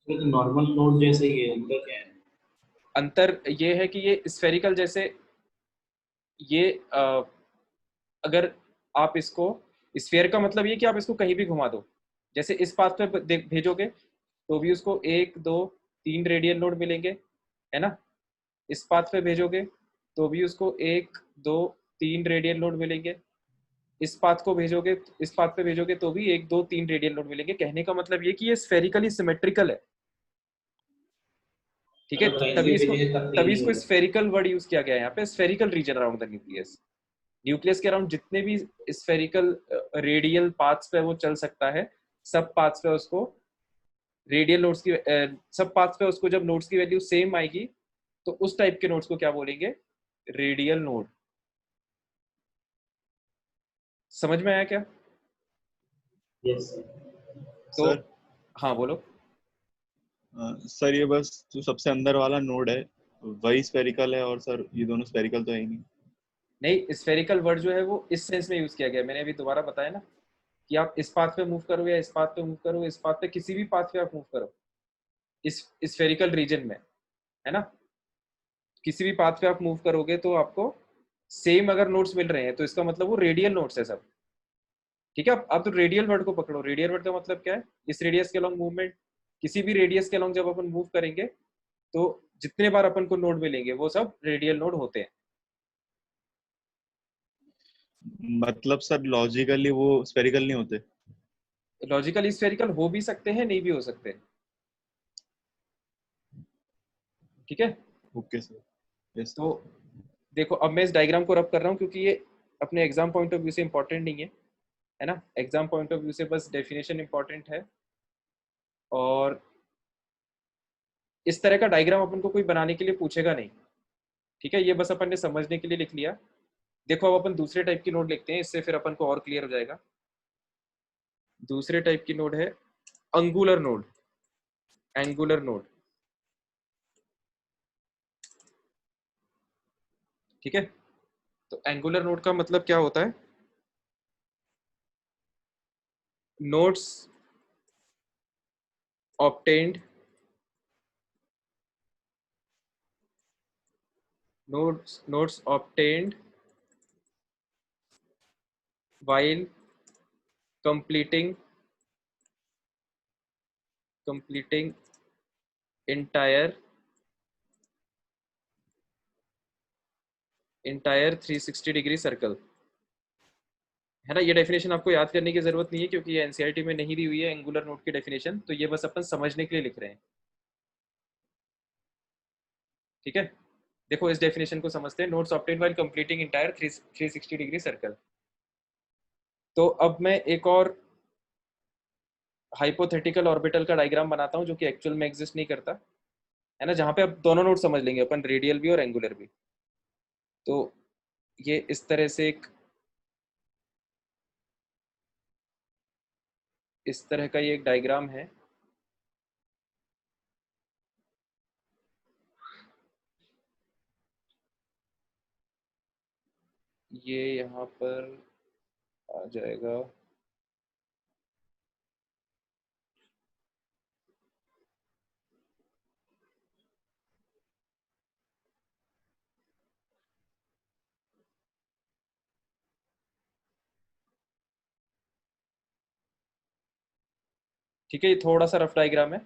तो नॉर्मल नोड जैसे ही है, उनका क्या है? अंतर ये है कि ये स्फेरिकल जैसे, ये अगर आप इसको, स्फीयर का मतलब ये कि आप इसको कहीं भी घुमा दो, जैसे इस पाथ पे भेजोगे तो भी उसको 1 2 3 रेडियल नोड मिलेंगे, है ना। इस पाथ पे भेजोगे तो भी उसको 1 2 3 रेडियल नोड मिलेंगे। इस पाथ को भेजोगे, इस पाथ पे भेजोगे तो भी 1 2 3 रेडियल नोड मिलेंगे। कहने का मतलब ये कि ये स्फेरिकली सिमेट्रिकल है। ठीक है, मतलब कहीं से भेजेंगे तब तीन तभी ही इसको होगा। स्फेरिकल वर्ड यूज किया गया है यहाँ पे, spherical region around the nucleus. Nucleus के अराउंड जितने भी स्फेरिकल रेडियल पाथ्स पे वो चल सकता है, सब पाथ्स पे उसको रेडियल नोड्स की सब पाथ्स पे उसको जब नोड्स की वैल्यू सेम आएगी तो उस टाइप के नोड्स को क्या बोलेंगे? Radial node. समझ में आया क्या? यस। तो सर हाँ बोलो। सर ये बस जो सबसे अंदर वाला नोड है वही स्फेरिकल है, और सर ये दोनों स्फेरिकल तो है ही नहीं। नहीं, स्फेरिकल वर्ड जो है वो इस सेंस में यूज किया गया, मैंने अभी दोबारा बताया ना, कि आप इस पाथ पे मूव करो या इस पाथ पे मूव करो, इस पाथ पे किसी भी पाथ पे आप मूव करो इस स्फेरिकल रीजन में, है ना, किसी भी पाथ पे आप मूव करोगे तो आपको सेम अगर नोड्स मिल रहे हैं तो इसका मतलब वो रेडियल नोड्स है सब। ठीक है, आप तो रेडियल वर्ड को पकड़ो। रेडियल वर्ड का मतलब क्या है? इस रेडियस के अलॉन्ग मूवमेंट, किसी भी रेडियस के अलॉन्ग जब अपन मूव करेंगे तो जितने बार अपन को नोड मिलेंगे वो सब रेडियल नोड होते हैं। मतलब सर लॉजिकली वो स्फेरिकल नहीं होते? लॉजिकली स्फेरिकल हो भी सकते हैं, नहीं भी हो सकते। ठीक है, ओके सर। यस तो सर। देखो अब मैं इस डायग्राम को रब कर रहा हूँ क्योंकि ये अपने एग्जाम पॉइंट ऑफ व्यू से इंपॉर्टेंट नहीं है ना, एग्जाम पॉइंट ऑफ व्यू से बस डेफिनेशन इंपॉर्टेंट है। और इस तरह का डायग्राम अपन को कोई बनाने के लिए पूछेगा नहीं। ठीक है, ये बस अपन ने समझने के लिए लिख लिया। देखो अब अपन दूसरे टाइप की नोड लिखते हैं, इससे फिर अपन को और क्लियर हो जाएगा। दूसरे टाइप की नोड है अंगुलर नोड, एंगुलर नोड। ठीक है, तो एंगुलर नोड का मतलब क्या होता है? Nodes obtained nodes obtained while completing entire 360 degree circle, है ना। ये डेफिनेशन आपको याद करने की जरूरत नहीं है क्योंकि ये एनसीईआरटी में नहीं दी हुई है एंगुलर नोड की डेफिनेशन, तो ये बस अपन समझने के लिए लिख रहे हैं। ठीक है, देखो इस डेफिनेशन को समझते हैं, nodes obtained while completing entire 360 degree circle. तो अब मैं एक और हाइपोथेटिकल ऑर्बिटल का डायग्राम बनाता हूँ जो कि एक्चुअल में एग्जिस्ट नहीं करता है ना, जहाँ पे अब दोनों नोड समझ लेंगे अपन, रेडियल भी और एंगुलर भी। तो ये इस तरह से इस तरह का ये एक डायग्राम है। ये यहाँ पर आ जाएगा। ठीक है, ये थोड़ा सा रफ डायग्राम है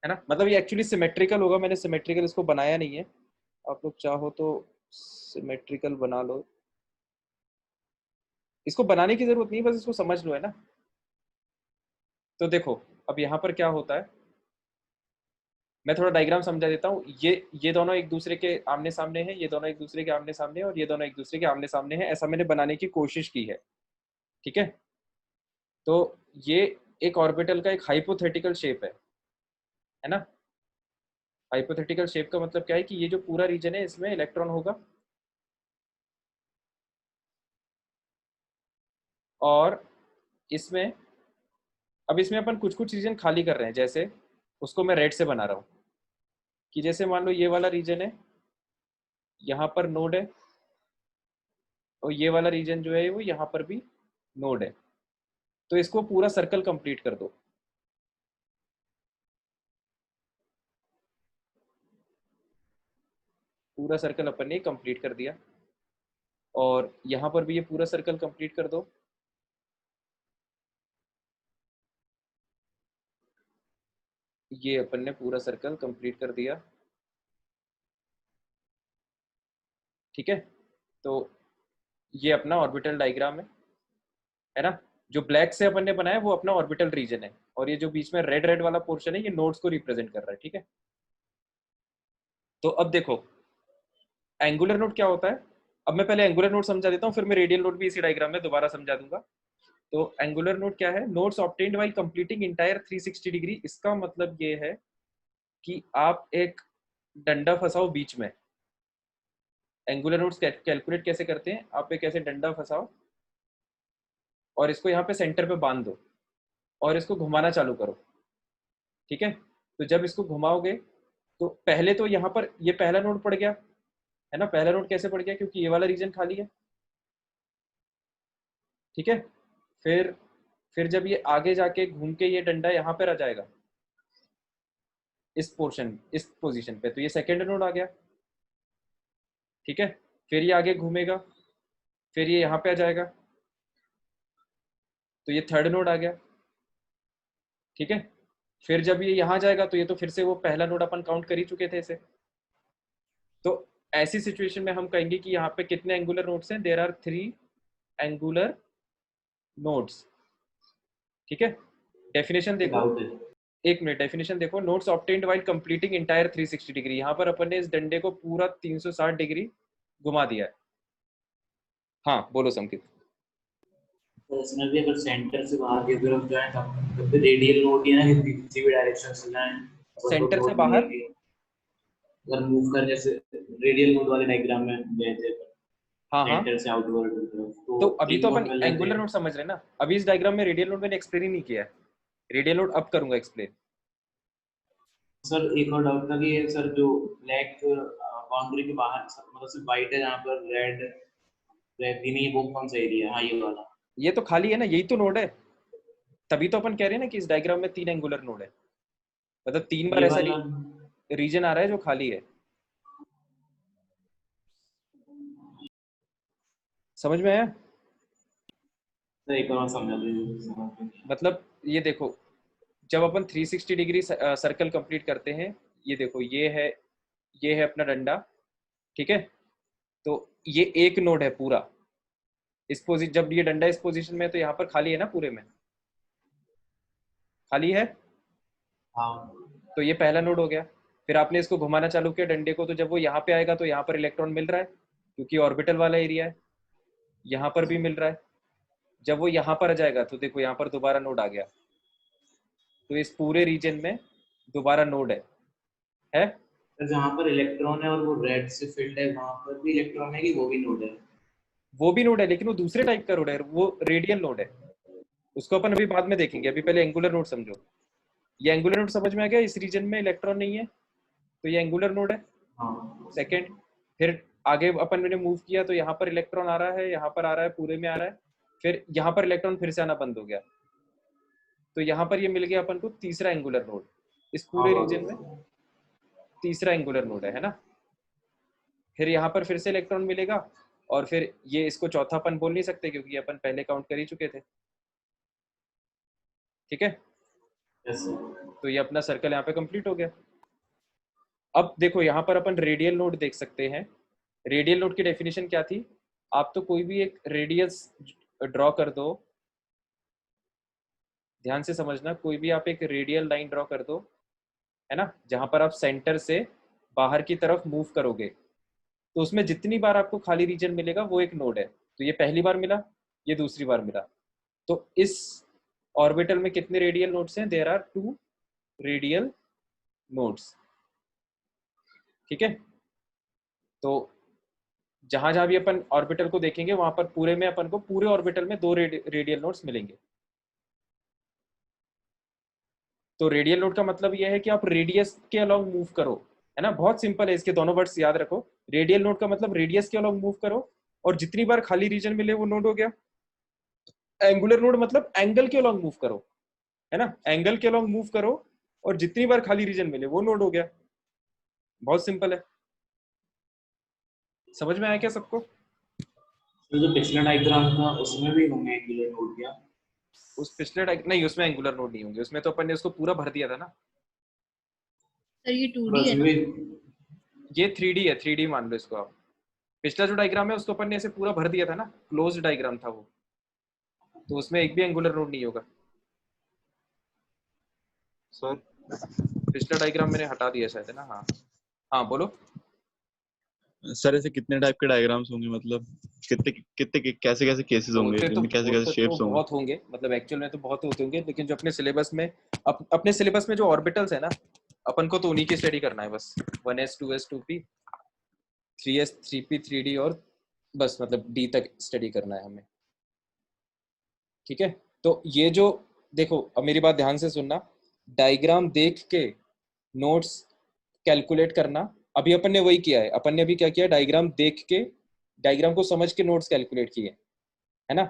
ना, मतलब ये एक्चुअली सिमेट्रिकल होगा, मैंने सिमेट्रिकल इसको बनाया नहीं है, आप लोग चाहो तो सिमेट्रिकल बना लो, इसको बनाने की जरूरत नहीं, बस इसको समझ लो, है ना। तो देखो अब यहाँ पर क्या होता है, मैं थोड़ा डायग्राम समझा देता हूँ। ये दोनों एक दूसरे के आमने सामने हैं, ये दोनों एक दूसरे के आमने सामने हैं, और ये दोनों एक दूसरे के आमने सामने हैं, ऐसा मैंने बनाने की कोशिश की है। ठीक है, तो ये एक ऑर्बिटल का एक हाइपोथेटिकल शेप है ना। हाइपोथेटिकल शेप का मतलब क्या है कि ये जो पूरा रीजन है इसमें इलेक्ट्रॉन होगा, और इसमें अब इसमें अपन कुछ कुछ रीजन खाली कर रहे हैं, जैसे उसको मैं रेड से बना रहा हूँ कि जैसे मान लो ये वाला रीजन है, यहाँ पर नोड है, और ये वाला रीजन जो है वो यहाँ पर भी नोड है, तो इसको पूरा सर्कल कंप्लीट कर दो। पूरा सर्कल अपन ने कंप्लीट कर दिया, और यहाँ पर भी ये पूरा सर्कल कंप्लीट कर दो। ये अपन ने पूरा सर्कल कंप्लीट कर दिया। ठीक है, तो ये अपना ऑर्बिटल डायग्राम है ना। जो ब्लैक से अपन ने बनाया वो अपना ऑर्बिटल रीजन है, और ये जो बीच में रेड रेड वाला पोर्शन है ये नोड्स को रिप्रेजेंट कर रहा है। ठीक है, तो अब देखो एंगुलर नोड क्या होता है। अब मैं पहले एंगुलर नोड समझा देता हूँ, फिर मैं रेडियल नोड भी इसी डायग्राम में दोबारा समझा दूंगा। तो एंगुलर नोड क्या है, nodes obtained while completing entire 360 degree. इसका मतलब ये है कि आप एक डंडा फंसाओ बीच में। एंगुलर नोड्स कैलकुलेट कैसे करते हैं, आप एक ऐसे डंडा फंसाओ और इसको यहाँ पे सेंटर पे बांध दो और इसको घुमाना चालू करो। ठीक है, तो जब इसको घुमाओगे तो पहले तो यहाँ पर ये पहला नोड पड़ गया है ना। पहला नोड कैसे पड़ गया, क्योंकि ये वाला रीजन खाली है। ठीक है, फिर जब ये आगे जाके घूम के ये डंडा यहाँ पर आ जाएगा इस पोर्शन इस पोजीशन पे, तो ये सेकेंड नोड आ गया। ठीक है, फिर ये आगे घूमेगा, फिर ये यहाँ पे आ जाएगा, तो ये थर्ड नोड आ गया। ठीक है, फिर जब ये यहाँ जाएगा तो ये तो फिर से वो पहला नोड अपन काउंट कर ही चुके थे इसे। तो ऐसी सिचुएशन में हम कहेंगे कि यहाँ पे कितने एंगुलर नोड्स हैं, देयर आर 3 एंगुलर नोड्स। ठीक है, डेफिनेशन देखो, डाउट है। एक मिनट, डेफिनेशन देखो, nodes obtained while completing entire 360 degree. यहाँ पर अपन ने इस डंडे को पूरा 360 डिग्री घुमा दिया है। हाँ बोलो संकित। तो इसमें भी अगर सेंटर से बाहर की तरफ जाए तब भी रेडियल नोड ही है ना, कि किसी भी डायरेक्शन से जाए सेंटर से बाहर, अगर मूव कर, जैसे रेडियल नोड वाले डायग्राम में गए थे हाँ हाँ, सेंटर से आउटवर्ड की तरफ, तो अभी एक तो नोड अपन मिल जाते एंगुलर हैं। नोड समझ रहे हैं ना। अभी इस डायग्राम में रेडियल नोड मैंने एक्सप्लेन ही नहीं किया है, रेडियल नोड अब करूंगा एक्सप्लेन। सर एक और डाउट था कि ये सर जो ब्लैक बाउंड्री के बाहर मतलब सिर्फ व्हाइट है, जहाँ पर रेड रेड भी नहीं, वो कौन सा एरिया है? हाँ ये वाला। ये तो खाली है ना, यही तो नोड है, तभी तो अपन कह रहे हैं ना कि इस डायग्राम में 3 एंगुलर नोड है, मतलब 3 बार ये ऐसा वाला रीजन आ रहा है जो खाली है। समझ में आया? सर एक और समझा दीजिए। मतलब ये देखो, जब अपन 360 डिग्री सर्कल कंप्लीट करते हैं, ये देखो ये है अपना डंडा। ठीक है, तो ये एक नोड है पूरा इस पोजीशन, जब ये डंडा इस पोजीशन में है तो यहाँ पर खाली है ना, पूरे में खाली है, हाँ तो ये पहला नोड हो गया। फिर आपने इसको घुमाना चालू किया डंडे को, तो जब वो यहाँ पे आएगा तो यहाँ पर इलेक्ट्रॉन मिल रहा है क्योंकि ऑर्बिटल वाला एरिया है, यहाँ पर भी मिल रहा है। जब वो यहाँ पर आ जाएगा तो देखो यहाँ पर दोबारा नोड आ गया, तो इस पूरे रीजन में दोबारा नोड है? सर जहाँ पर इलेक्ट्रॉन है और वो रेड से फिल्ड है वहाँ पर भी इलेक्ट्रॉन है कि वो भी नोड है? वो भी नोड है, लेकिन वो दूसरे टाइप का नोड है, वो रेडियल नोड है। उसको अपन अभी बाद में देखेंगे, अभी पहले एंगुलर नोड समझो। ये एंगुलर नोड समझ में आ गया? इस रीजन में इलेक्ट्रॉन नहीं है तो ये एंगुलर नोड है। हाँ सेकंड, फिर आगे अपन ने मूव किया तो यहाँ पर इलेक्ट्रॉन आ रहा है, यहाँ पर आ रहा है, पूरे में आ रहा है, फिर यहाँ पर इलेक्ट्रॉन फिर से आना बंद हो गया, तो यहाँ पर ये मिल गया अपन को तीसरा एंगुलर नोड। इस पूरे रीजन में तीसरा एंगुलर नोड है ना। फिर यहाँ पर फिर से इलेक्ट्रॉन मिलेगा, और फिर ये इसको चौथा अपन बोल नहीं सकते क्योंकि अपन पहले काउंट कर ही चुके थे। ठीक है, यस सर। तो ये अपना सर्कल यहाँ पे कंप्लीट हो गया। अब देखो यहाँ पर अपन रेडियल नोड देख सकते हैं। रेडियल नोड की डेफिनेशन क्या थी? आप तो कोई भी एक रेडियस ड्रॉ कर दो, ध्यान से समझना, कोई भी आप एक रेडियल लाइन ड्रॉ कर दो, है ना, जहां पर आप सेंटर से बाहर की तरफ मूव करोगे, तो उसमें जितनी बार आपको खाली रीजन मिलेगा वो एक नोड है। तो ये पहली बार मिला, ये दूसरी बार मिला, तो इस ऑर्बिटल में कितने रेडियल नोड्स हैं? There are 2 radial nodes. ठीक है, तो जहां जहां भी अपन ऑर्बिटल को देखेंगे वहां पर पूरे में अपन को पूरे ऑर्बिटल में 2 रेडियल नोड्स मिलेंगे। तो रेडियल नोड का मतलब यह है कि आप रेडियस के अलोंग मूव करो, है ना, बहुत सिंपल है, इसके दोनों वर्ड्स याद रखो। रेडियल नोड का मतलब रेडियस के अलोंग मूव करो, और जितनी बार खाली रीजन मिले वो नोड हो गया। एंगुलर नोड मतलब एंगल के अलोंग मूव करो, है ना, एंगल के अलोंग मूव करो और जितनी बार खाली रीजन मिले वो नोड हो गया। बहुत सिंपल है, समझ में आया क्या सबको? तो जो पिछला डायग्राम था उसमें भी होंगे एंगुलर नोड क्या? उस पिछले नहीं, उसमें एंगुलर नोड नहीं होंगे, उसमें तो अपन ने उसको पूरा भर दिया था ना। सर ये 2D बस है ना? में ये 3D है, 3D मान लो इसको आप। पिछला जो डायग्राम है उसको अपन ने ऐसे पूरा भर दिया था ना, क्लोज डायग्राम था वो, तो उसमें एक भी एंगुलर नोड नहीं होगा। सर पिछला डायग्राम मैंने हटा दिया शायद, है ना? हाँ हाँ, बोलो। सर ऐसे कितने टाइप के डायग्राम्स होंगे, मतलब कितने कितने कैसे कैसे केसेस होंगे, जिनमें कैसे कैसे होते तो शेप्स होंगे? बहुत होंगे, मतलब एक्चुअल में तो बहुत होते होंगे, लेकिन जो अपने सिलेबस में अपने सिलेबस में जो ऑर्बिटल्स है ना, अपन को तो उन्हीं की स्टडी करना है बस। 1s 2s 2p 3s 3p 3d और बस, मतलब d तक स्टडी करना है हमें। ठीक है, तो ये जो देखो, अब मेरी बात ध्यान से सुनना, डायग्राम देख के नोट्स कैलकुलेट करना। अभी अपन ने वही किया है, अपन ने अभी क्या किया, डायग्राम देख के, डायग्राम को समझ के नोट्स कैलकुलेट किए, है ना।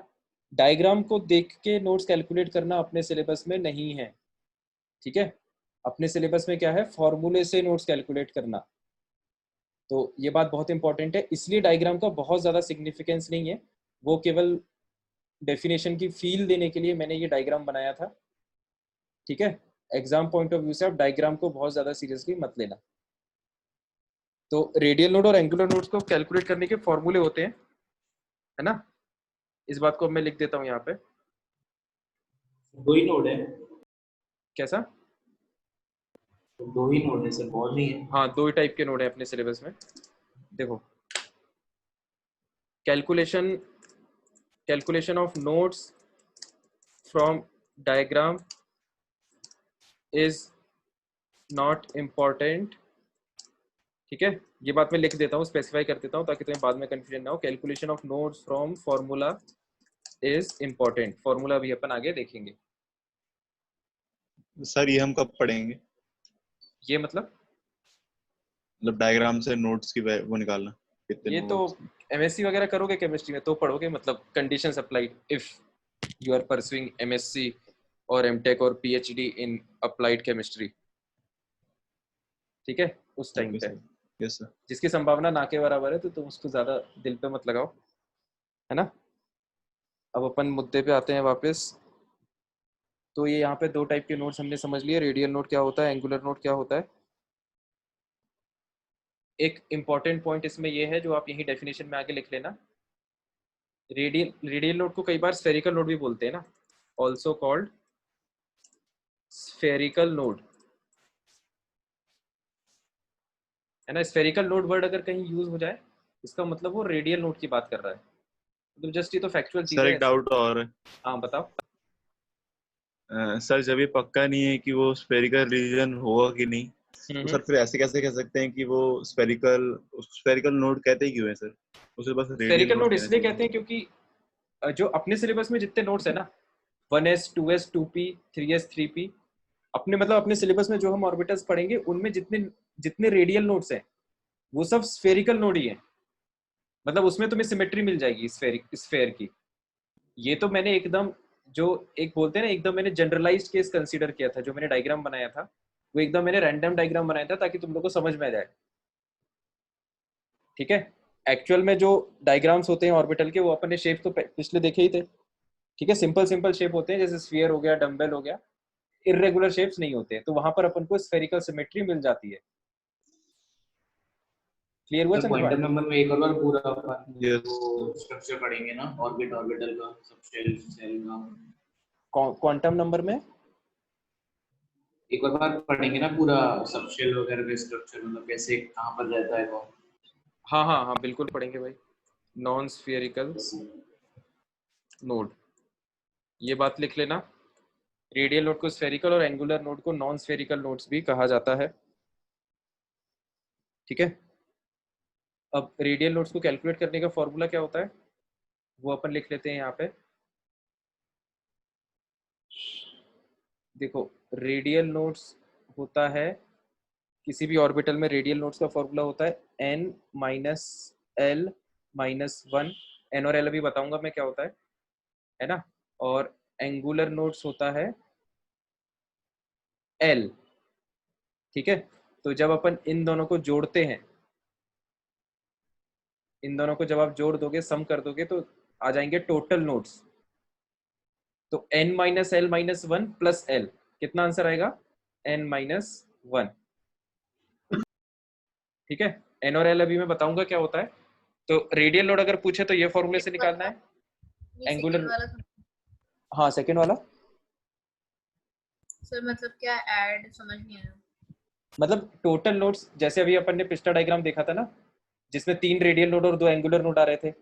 डायग्राम को देख के नोट्स कैलकुलेट करना अपने सिलेबस में नहीं है। ठीक है, अपने सिलेबस में क्या है, फॉर्मूले से नोट्स कैलकुलेट करना। तो ये बात बहुत इंपॉर्टेंट है, इसलिए डायग्राम का बहुत ज़्यादा सिग्निफिकेंस नहीं है, वो केवल डेफिनेशन की फील देने के लिए मैंने ये डायग्राम बनाया था। ठीक है, एग्जाम पॉइंट ऑफ व्यू से आप डायग्राम को बहुत ज़्यादा सीरियसली मत लेना। तो रेडियल नोड और एंगुलर नोड्स को कैलकुलेट करने के फॉर्मूले होते हैं, है ना। इस बात को अब मैं लिख देता हूँ यहाँ पे। दो ही नोड है? कैसा? दो ही नोड है सर, बहुत नहीं है? हाँ, 2 ही टाइप के नोड है अपने सिलेबस में। देखो, calculation of nodes from diagram is not important. ठीक है, ये बात मैं लिख देता हूँ, स्पेसिफाई कर देता हूँ ताकि तुम्हें बाद में कंफ्यूजन ना हो। Calculation of nodes from formula is important. Formula भी अपन आगे देखेंगे। सर ये हम कब पढ़ेंगे? ये मतलब डायग्राम से नोट्स की वो निकालना, कितने ये तो नोट्स? एमएससी वगैरह करोगे केमिस्ट्री में तो पढ़ोगे, मतलब conditions applied if you are pursuing MSc और एमटेक और पीएचडी इन अप्लाइड केमिस्ट्री। ठीक है, उस टाइम ओके पे सर, यस सर। जिसकी संभावना ना के बराबर है तो तुम उसको ज्यादा दिल पे मत लगाओ, है ना। अब अपन मुद्दे पे आते हैं वापस। तो ये यहाँ पे 2 टाइप के नोट्स हमने समझ लिए, रेडियल नोट क्या होता है, एंगुलर नोट क्या होता है। एक इंपॉर्टेंट पॉइंट इसमें ये है जो आप यही डेफिनेशन में आगे लिख लेना। रेडियल नोट को कई बार स्फेरिकल नोड भी बोलते हैं ना, ऑल्सो कॉल्ड स्फेरिकल नोड, है ना। स्फेरिकल नोड वर्ड अगर कहीं यूज हो जाए इसका मतलब वो रेडियल नोड की बात कर रहा है। तो जस्ट ये तो फैक्चुअल चीज सर है एक ऐसे। डाउट और है। हाँ बताओ। सर जब ये पक्का नहीं है कि वो स्फेरिकल रीजन होगा कि नहीं, तो सर फिर ऐसे कैसे कह सकते हैं कि वो स्फेरिकल नोड कहते ही क्यों है सर? उसे बस रेडियल स्फेरिकल नोड नोड कहना इसलिए चाहिए। कहते हैं क्योंकि जो अपने सिलेबस में जितने नोड्स है ना 1s 2s 2p 3s 3p, अपने मतलब अपने सिलेबस में जो हम ऑर्बिटल्स पढ़ेंगे उनमें जितने जितने रेडियल नोड्स हैं वो सब स्फेरिकल नोड ही हैं। मतलब उसमें तुम्हें सिमेट्री मिल जाएगी स्फेयर की। ये तो मैंने एकदम जो एक बोलते हैं ना एकदम मैंने जनरलाइज्ड केस कंसीडर किया था। जो मैंने डायग्राम बनाया था वो एकदम मैंने रैंडम डायग्राम बनाया था ताकि तुम लोग को समझ में आ जाए। ठीक है, एक्चुअल में जो डायग्राम्स होते हैं ऑर्बिटल के वो अपन ने शेप तो पिछले देखे ही थे। ठीक है, सिंपल सिंपल शेप होते हैं जैसे स्फीयर हो गया, डंबल हो गया, इरेगुलर शेप्स नहीं होते हैं, तो वहां पर अपन को स्फेरिकल सिमेट्री मिल जाती है। क्लियर हुआ सर चंद्रभान? क्वांटम नंबर में एक और बार पूरा अपन यस। वो स्ट्रक्चर पढ़ेंगे ना, ऑर्बिटल का, सब सेल का क्वांटम नंबर में एक और बार पढ़ेंगे ना पूरा, सब शेल वगैरह का स्ट्रक्चर, मतलब कैसे कहाँ पर रहता है कौन। हाँ हाँ हाँ बिल्कुल पढ़ेंगे भाई। नॉन स्फेरिकल नोड, ये बात लिख लेना। रेडियल नोड को स्फेरिकल और एंगुलर नोड को नॉन स्फेरिकल नोड्स भी कहा जाता है। ठीक है, अब रेडियल नोड्स को कैलकुलेट करने का फॉर्मूला क्या होता है वो अपन लिख लेते हैं यहाँ पे। देखो, रेडियल नोड्स होता है किसी भी ऑर्बिटल में रेडियल नोड्स का फॉर्मूला होता है n minus L minus one. N और एल अभी बताऊंगा मैं क्या होता है ना। और एंगुलर नोड्स होता है एल। ठीक है, तो जब अपन इन दोनों को जोड़ते हैं, इन दोनों को जब आप जोड़ दोगे, सम कर दोगे, तो आ जाएंगे टोटल नोड्स। तो n minus L minus one plus L, कितना आंसर आएगा? n minus one. ठीक है, n और l अभी मैं बताऊंगा क्या होता है। तो रेडियल नोड अगर पूछे तो ये फॉर्मूले से निकालना है। ये एंगुलर, सेकंड वाला हाँ सेकंड वाला सर मतलब क्या ऐड समझ नहीं आया। मतलब टोटल नोड्स, जैसे अभी अपन ने पिछला डायग्राम देखा था ना जिसमें 3 रेडियल नोड और 2 एंगुलर नोड आ रहे थे।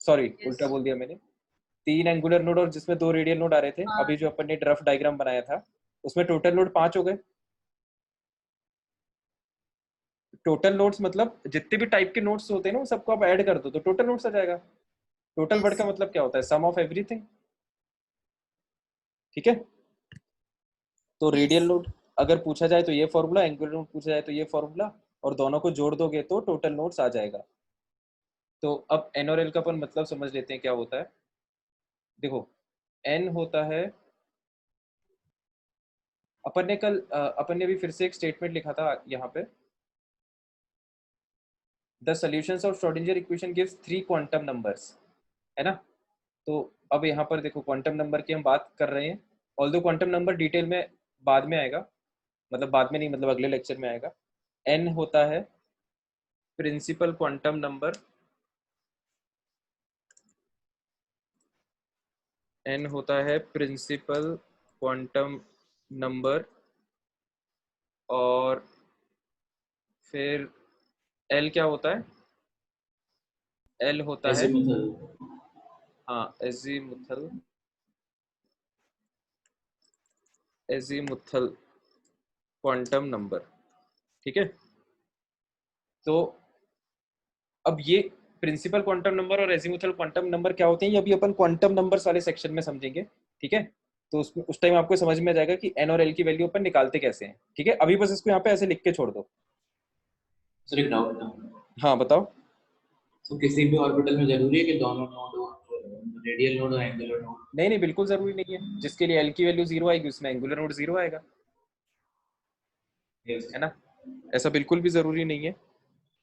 सॉरी उल्टा बोल दिया मैंने, 3 एंगुलर नोड और जिसमें 2 रेडियल नोड आ रहे थे। हाँ अभी जो अपन ने रफ डायग्राम बनाया था उसमें टोटल नोड 5 हो गए। टोटल नोड्स मतलब जितने भी टाइप के नोड्स होते हैं ना वो सबको आप ऐड कर दो तो टोटल नोड्स आ जाएगा। टोटल वर्ड का मतलब क्या होता है? सम ऑफ एवरीथिंग। ठीक है, तो रेडियल नोड अगर पूछा जाए तो ये फॉर्मूला, एंगुलर नोड पूछा जाए तो ये फॉर्मूला, और दोनों को जोड़ दोगे तो टोटल नोड्स आ जाएगा। तो अब एन और एल का अपन मतलब समझ लेते हैं क्या होता है। देखो, एन होता है, अपन ने अभी फिर से एक स्टेटमेंट लिखा था यहाँ पे, the solutions of Schrodinger equation gives 3 quantum numbers, है ना। तो अब यहाँ पर देखो क्वांटम नंबर की हम बात कर रहे हैं, ऑल्दो क्वांटम नंबर डिटेल में बाद में आएगा, मतलब बाद में नहीं, मतलब अगले लेक्चर में आएगा। एन होता है प्रिंसिपल क्वांटम नंबर, एन होता है प्रिंसिपल क्वांटम नंबर, और फिर एल क्या होता है? एल होता है, एजीमुथल। हाँ एजीमुथल, एजीमुथल क्वांटम नंबर। ठीक है, तो अब ये प्रिंसिपल क्वांटम नंबर और एजीमुथल क्वांटम नंबर क्या होते हैं ये अभी अपन क्वांटम नंबर्स वाले सेक्शन में समझेंगे। ठीक है, तो उस टाइम आपको समझ में आ जाएगा कि एन और एल की वैल्यू अपन निकालते कैसे हैं। ठीक है, अभी बस इसको यहाँ पे ऐसे लिख के छोड़ दो। सर एक डाउट था, हाँ बताओ। तो किसी भी ऑर्बिटल में जरूरी है कि दोनों नोड हो, रेडियल नोड और एंगुलर नोड? नहीं नहीं बिल्कुल जरूरी नहीं है, जिसके लिए एल की वैल्यू 0 आएगी उसमें एंगुलर नोड 0 आएगा, यस। है ना। ऐसा बिल्कुल भी जरूरी नहीं है।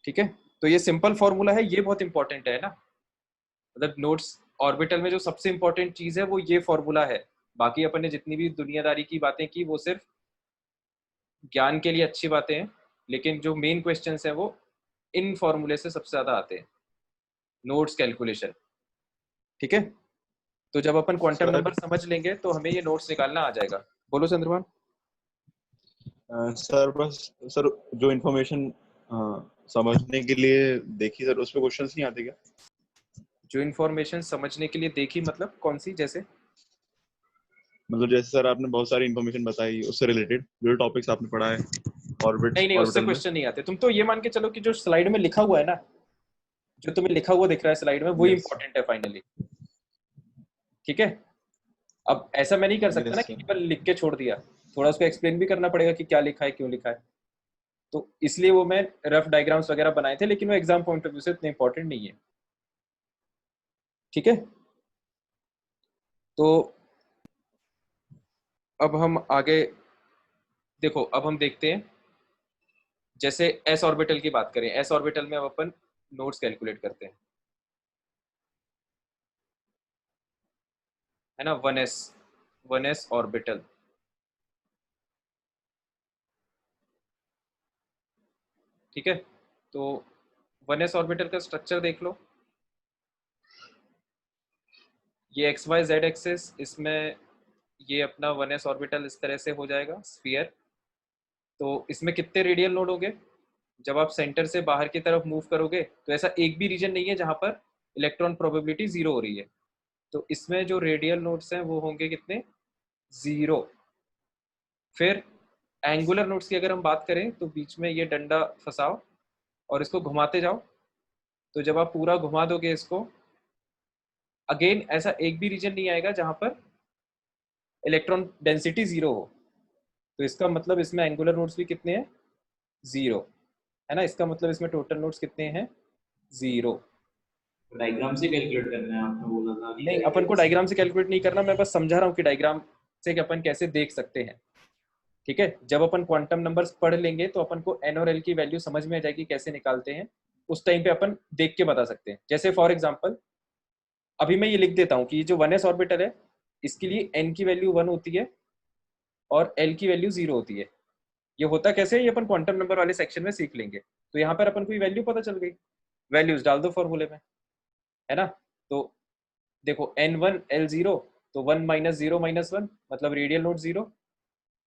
ठीक है, तो ये सिंपल फॉर्मूला है, ये बहुत इंपॉर्टेंट है ना। मतलब नोड्स ऑर्बिटल में जो सबसे इंपॉर्टेंट चीज है वो ये फॉर्मूला है। बाकी अपन ने जितनी भी दुनियादारी की बातें की वो सिर्फ ज्ञान के लिए अच्छी बातें हैं, लेकिन जो मेन क्वेश्चंस हैं वो इन फॉर्मूले से सबसे ज्यादा आते हैं, नोड्स कैलकुलेशन। ठीक है, तो जब अपन क्वांटम सर नंबर समझ लेंगे तो हमें ये नोट्स निकालना आ जाएगा। बोलो चंद्रभान। सर बस सर जो इन्फॉर्मेशन समझने के लिए देखी सर उस पे क्वेश्चंस नहीं आते क्या? जो इन्फॉर्मेशन समझने के लिए देखी मतलब कौन सी? जैसे मतलब जैसे सर आपने बहुत सारी इन्फॉर्मेशन बताई उससे रिलेटेड जो टॉपिक्स आपने पढ़ा है ऑर्बिट नहीं उससे ऑर्बिटल में। क्वेश्चन नहीं आते। तुम तो ये मान के चलो कि जो स्लाइड में लिखा हुआ है ना, जो तुम्हें लिखा हुआ दिख रहा है स्लाइड में, वही Yes. इंपॉर्टेंट है फाइनली। ठीक है, अब ऐसा मैं नहीं कर सकता ना Yes, कि sir. केवल लिख के छोड़ दिया, थोड़ा उसको एक्सप्लेन भी करना पड़ेगा कि क्या लिखा है, क्यों लिखा है। तो इसलिए वो मैं रफ डायग्राम्स वगैरह बनाए थे, लेकिन वो एग्जाम पॉइंट ऑफ व्यू से इतने इंपॉर्टेंट नहीं है। ठीक है, तो अब हम आगे देखो, अब हम देखते हैं जैसे एस ऑर्बिटल की बात करें। एस ऑर्बिटल में अब अपन नोड्स कैलकुलेट करते हैं, है ना। 1s ऑर्बिटल, ठीक है। तो 1s ऑर्बिटल का स्ट्रक्चर देख लो, ये एक्स वाई जेड एक्सिस, इसमें ये अपना 1s ऑर्बिटल इस तरह से हो जाएगा स्फीयर। तो इसमें कितने रेडियल नोड होंगे? जब आप सेंटर से बाहर की तरफ मूव करोगे तो ऐसा एक भी रीजन नहीं है जहां पर इलेक्ट्रॉन प्रोबेबिलिटी 0 हो रही है। तो इसमें जो रेडियल नोड्स हैं वो होंगे कितने? 0। फिर एंगुलर नोड्स की अगर हम बात करें तो बीच में ये डंडा फंसाओ और इसको घुमाते जाओ। तो जब आप पूरा घुमा दोगे इसको, अगेन ऐसा एक भी रीजन नहीं आएगा जहां पर इलेक्ट्रॉन डेंसिटी 0 हो। तो इसका मतलब इसमें एंगुलर नोड्स भी कितने हैं? 0, है ना। इसका मतलब इसमें टोटल नोड्स कितने हैं? 0। डायग्राम से कैलकुलेट करना है आपने बोला था अभी नहीं, अपन डायरेक्ट को ऐसे। डायग्राम से कैलकुलेट नहीं करना, मैं बस समझा रहा हूँ कि डायग्राम से कि अपन कैसे देख सकते हैं। ठीक है, जब अपन क्वांटम नंबर्स पढ़ लेंगे तो अपन को एन और एल की वैल्यू समझ में आ जाएगी कैसे निकालते हैं। उस टाइम पे अपन देख के बता सकते हैं। जैसे फॉर एग्जांपल अभी मैं ये लिख देता हूँ कि जो 1s ऑर्बिटल है इसके लिए n की वैल्यू 1 होती है और l की वैल्यू 0 होती है। ये होता कैसे है, ये अपन क्वांटम नंबर वाले सेक्शन में सीख लेंगे। तो यहाँ पर अपन को वैल्यू पता चल गई, वैल्यूज डाल दो फॉर्मूले में, है ना। तो देखो n1 l0, तो 1 माइनस 0 माइनस 1 मतलब रेडियल नोड 0,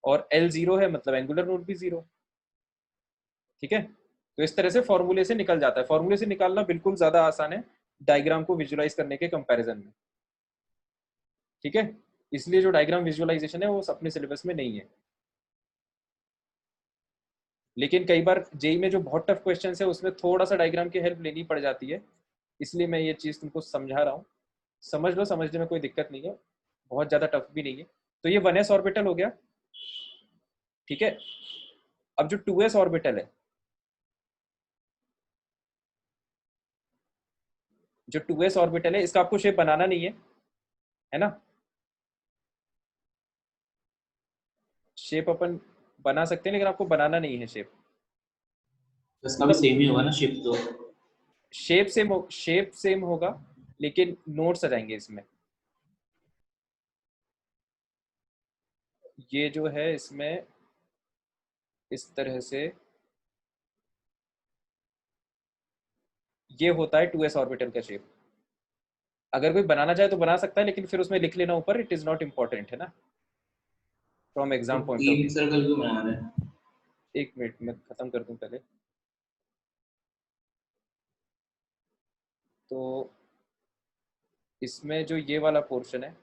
और l0 है मतलब एंगुलर नोड भी 0। ठीक है, तो इस तरह से फॉर्मूले से निकल जाता है। फॉर्मूले से निकालना बिल्कुल ज्यादा आसान है डायग्राम को विजुलाइज करने के कंपैरिजन में। ठीक है, इसलिए जो डायग्राम विजुअलाइजेशन है वो अपने सिलेबस में नहीं है। लेकिन कई बार जेई में जो बहुत टफ क्वेश्चन है उसमें थोड़ा सा डायग्राम की हेल्प लेनी पड़ जाती है, इसलिए मैं ये चीज़ तुमको समझा रहा हूँ। समझ लो, समझने में कोई दिक्कत नहीं है, बहुत ज़्यादा टफ भी नहीं है। तो ये 1s ऑर्बिटल हो गया। ठीक है, अब जो 2s ऑर्बिटल है, जो 2s ऑर्बिटल है इसका आपको शेप बनाना नहीं है ना। शेप अपन बना सकते हैं लेकिन आपको बनाना नहीं है शेप। इसका भी सेम ही होगा ना शिफ्ट तो। शेप सेम होगा लेकिन नोट्स आ जाएंगे इसमें। ये जो है इसमें इस तरह से ये होता है 2s ऑर्बिटल का शेप। अगर कोई बनाना चाहे तो बना सकता है, लेकिन फिर उसमें लिख लेना ऊपर इट इज नॉट इम्पोर्टेंट, है ना, फ्रॉम तो एग्जाम पॉइंट ऑफ तीन व्यू। सर्कल क्यों बना रहे हैं? एक मिनट में खत्म कर दूं पहले। तो इसमें जो ये वाला पोर्शन है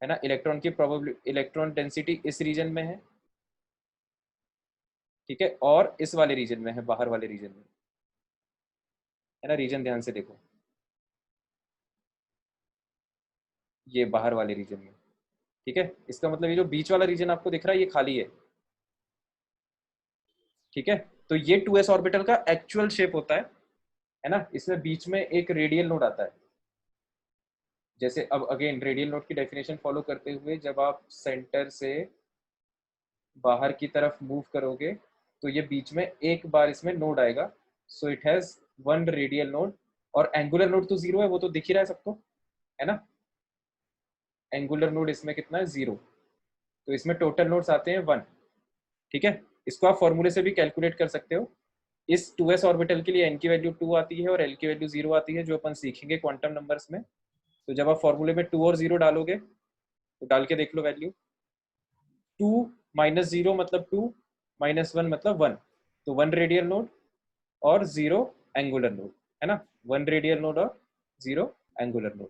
ना, इलेक्ट्रॉन की प्रोबेबिलिटी, इलेक्ट्रॉन डेंसिटी इस रीजन में है। ठीक है, और इस वाले रीजन में है, बाहर वाले रीजन में, है ना। रीजन ध्यान से देखो, ये बाहर वाले रीजन में। ठीक है, इसका मतलब ये जो बीच वाला रीजन आपको दिख रहा है ये खाली है। ठीक है, तो ये 2s ऑर्बिटल का एक्चुअल शेप होता है ना। इसमें बीच में एक रेडियल नोड आता है। जैसे अब अगेन रेडियल नोड की डेफिनेशन फॉलो करते हुए जब आप सेंटर से बाहर की तरफ मूव करोगे तो ये बीच में एक बार इसमें नोड आएगा। So it has 1 radial node, और एंगुलर नोड तो 0 है, वो तो दिख ही रहा है सबको, है ना। एंगुलर नोड इसमें कितना है? 0। तो इसमें टोटल नोड्स आते हैं 1। ठीक है, इसको आप फॉर्मूले से भी कैलकुलेट कर सकते हो। इस 2s ऑर्बिटल के लिए n की वैल्यू 2 आती है और l की वैल्यू 0 आती है, जो अपन सीखेंगे क्वांटम नंबर्स में। तो जब आप फॉर्मूले में 2 और 0 डालोगे तो डाल के देख लो वैल्यू। 2 माइनस 0 मतलब 2, माइनस 1 मतलब 1। तो 1 रेडियल नोड और 0 एंगुलर नोड, है ना। 1 रेडियल नोड और 0 एंगुलर नोड।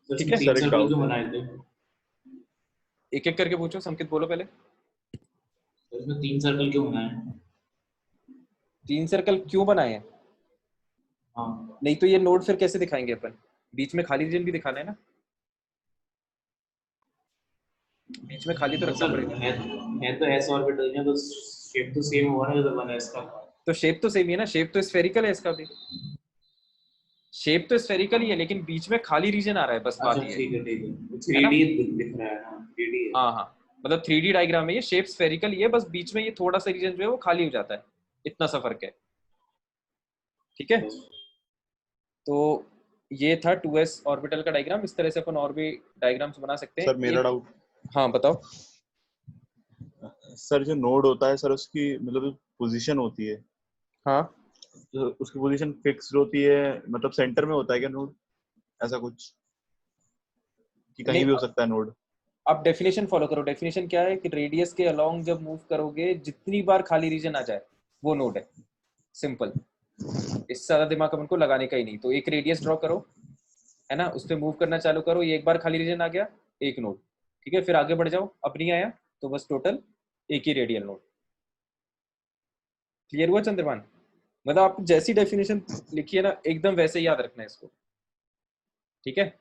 तो ठीक इसमें है? तीन सर, एक सर्कल doubt क्यों है। बनाए थे? एक एक करके पूछो, संकेत बोलो पहले। तो इसमें तीन सर्कल क्यों बनाए? 3 सर्कल क्यों बनाए हैं? हाँ नहीं तो ये नोड फिर कैसे दिखाएंगे अपन? बीच में खाली रीजन भी दिखाना है ना, बीच में खाली तो तो रखना सर पड़ेगा। है तो एस ऑर्बिटल है, तो शेप तो सेम हुआ ना जो बना है इसका। तो शेप तो सेम ही है ना, शेप तो स्फेरिकल है इसका भी, शेप तो स्फेरिकल ही है, लेकिन बीच में खाली रीजन आ रहा है, बस अच्छा बात ये ठीक है ठीक है, है ना। 3D दिख रहा है। हाँ 3D है। हाँ हाँ, मतलब 3D डायग्राम में ये शेप स्फेरिकल ही है, बस बीच में ये थोड़ा सा रीजन जो है वो खाली हो जाता है, इतना सा फर्क है। ठीक है, बस। तो ये था 2s ऑर्बिटल का डायग्राम। इस तरह से अपन और भी डायग्राम्स बना सकते हैं। सर मेरा डाउट, हाँ बताओ। सर जो नोड होता है सर, उसकी मतलब पोजीशन होती है, हाँ, तो उसकी पोजीशन फिक्स्ड होती है, मतलब सेंटर में होता है क्या नोड, ऐसा कुछ कि कहीं नहीं, भी हो सकता है नोड? आप डेफिनेशन फॉलो करो। डेफिनेशन क्या है कि रेडियस के अलोंग जब मूव करोगे, जितनी बार खाली रीजन आ जाए वो नोड है। सिंपल, इससे ज्यादा दिमाग अपन को लगाने का ही नहीं। तो एक रेडियस ड्रॉ करो, है ना, उस पर मूव करना चालू करो, ये एक बार खाली रीजन आ गया, एक नोड। ठीक है, फिर आगे बढ़ जाओ, अब नहीं आया तो बस टोटल एक ही रेडियल नोड। क्लियर हुआ चंद्रमान? मतलब आप जैसी डेफिनेशन लिखी है ना, एकदम वैसे ही याद रखना है इसको। ठीक है,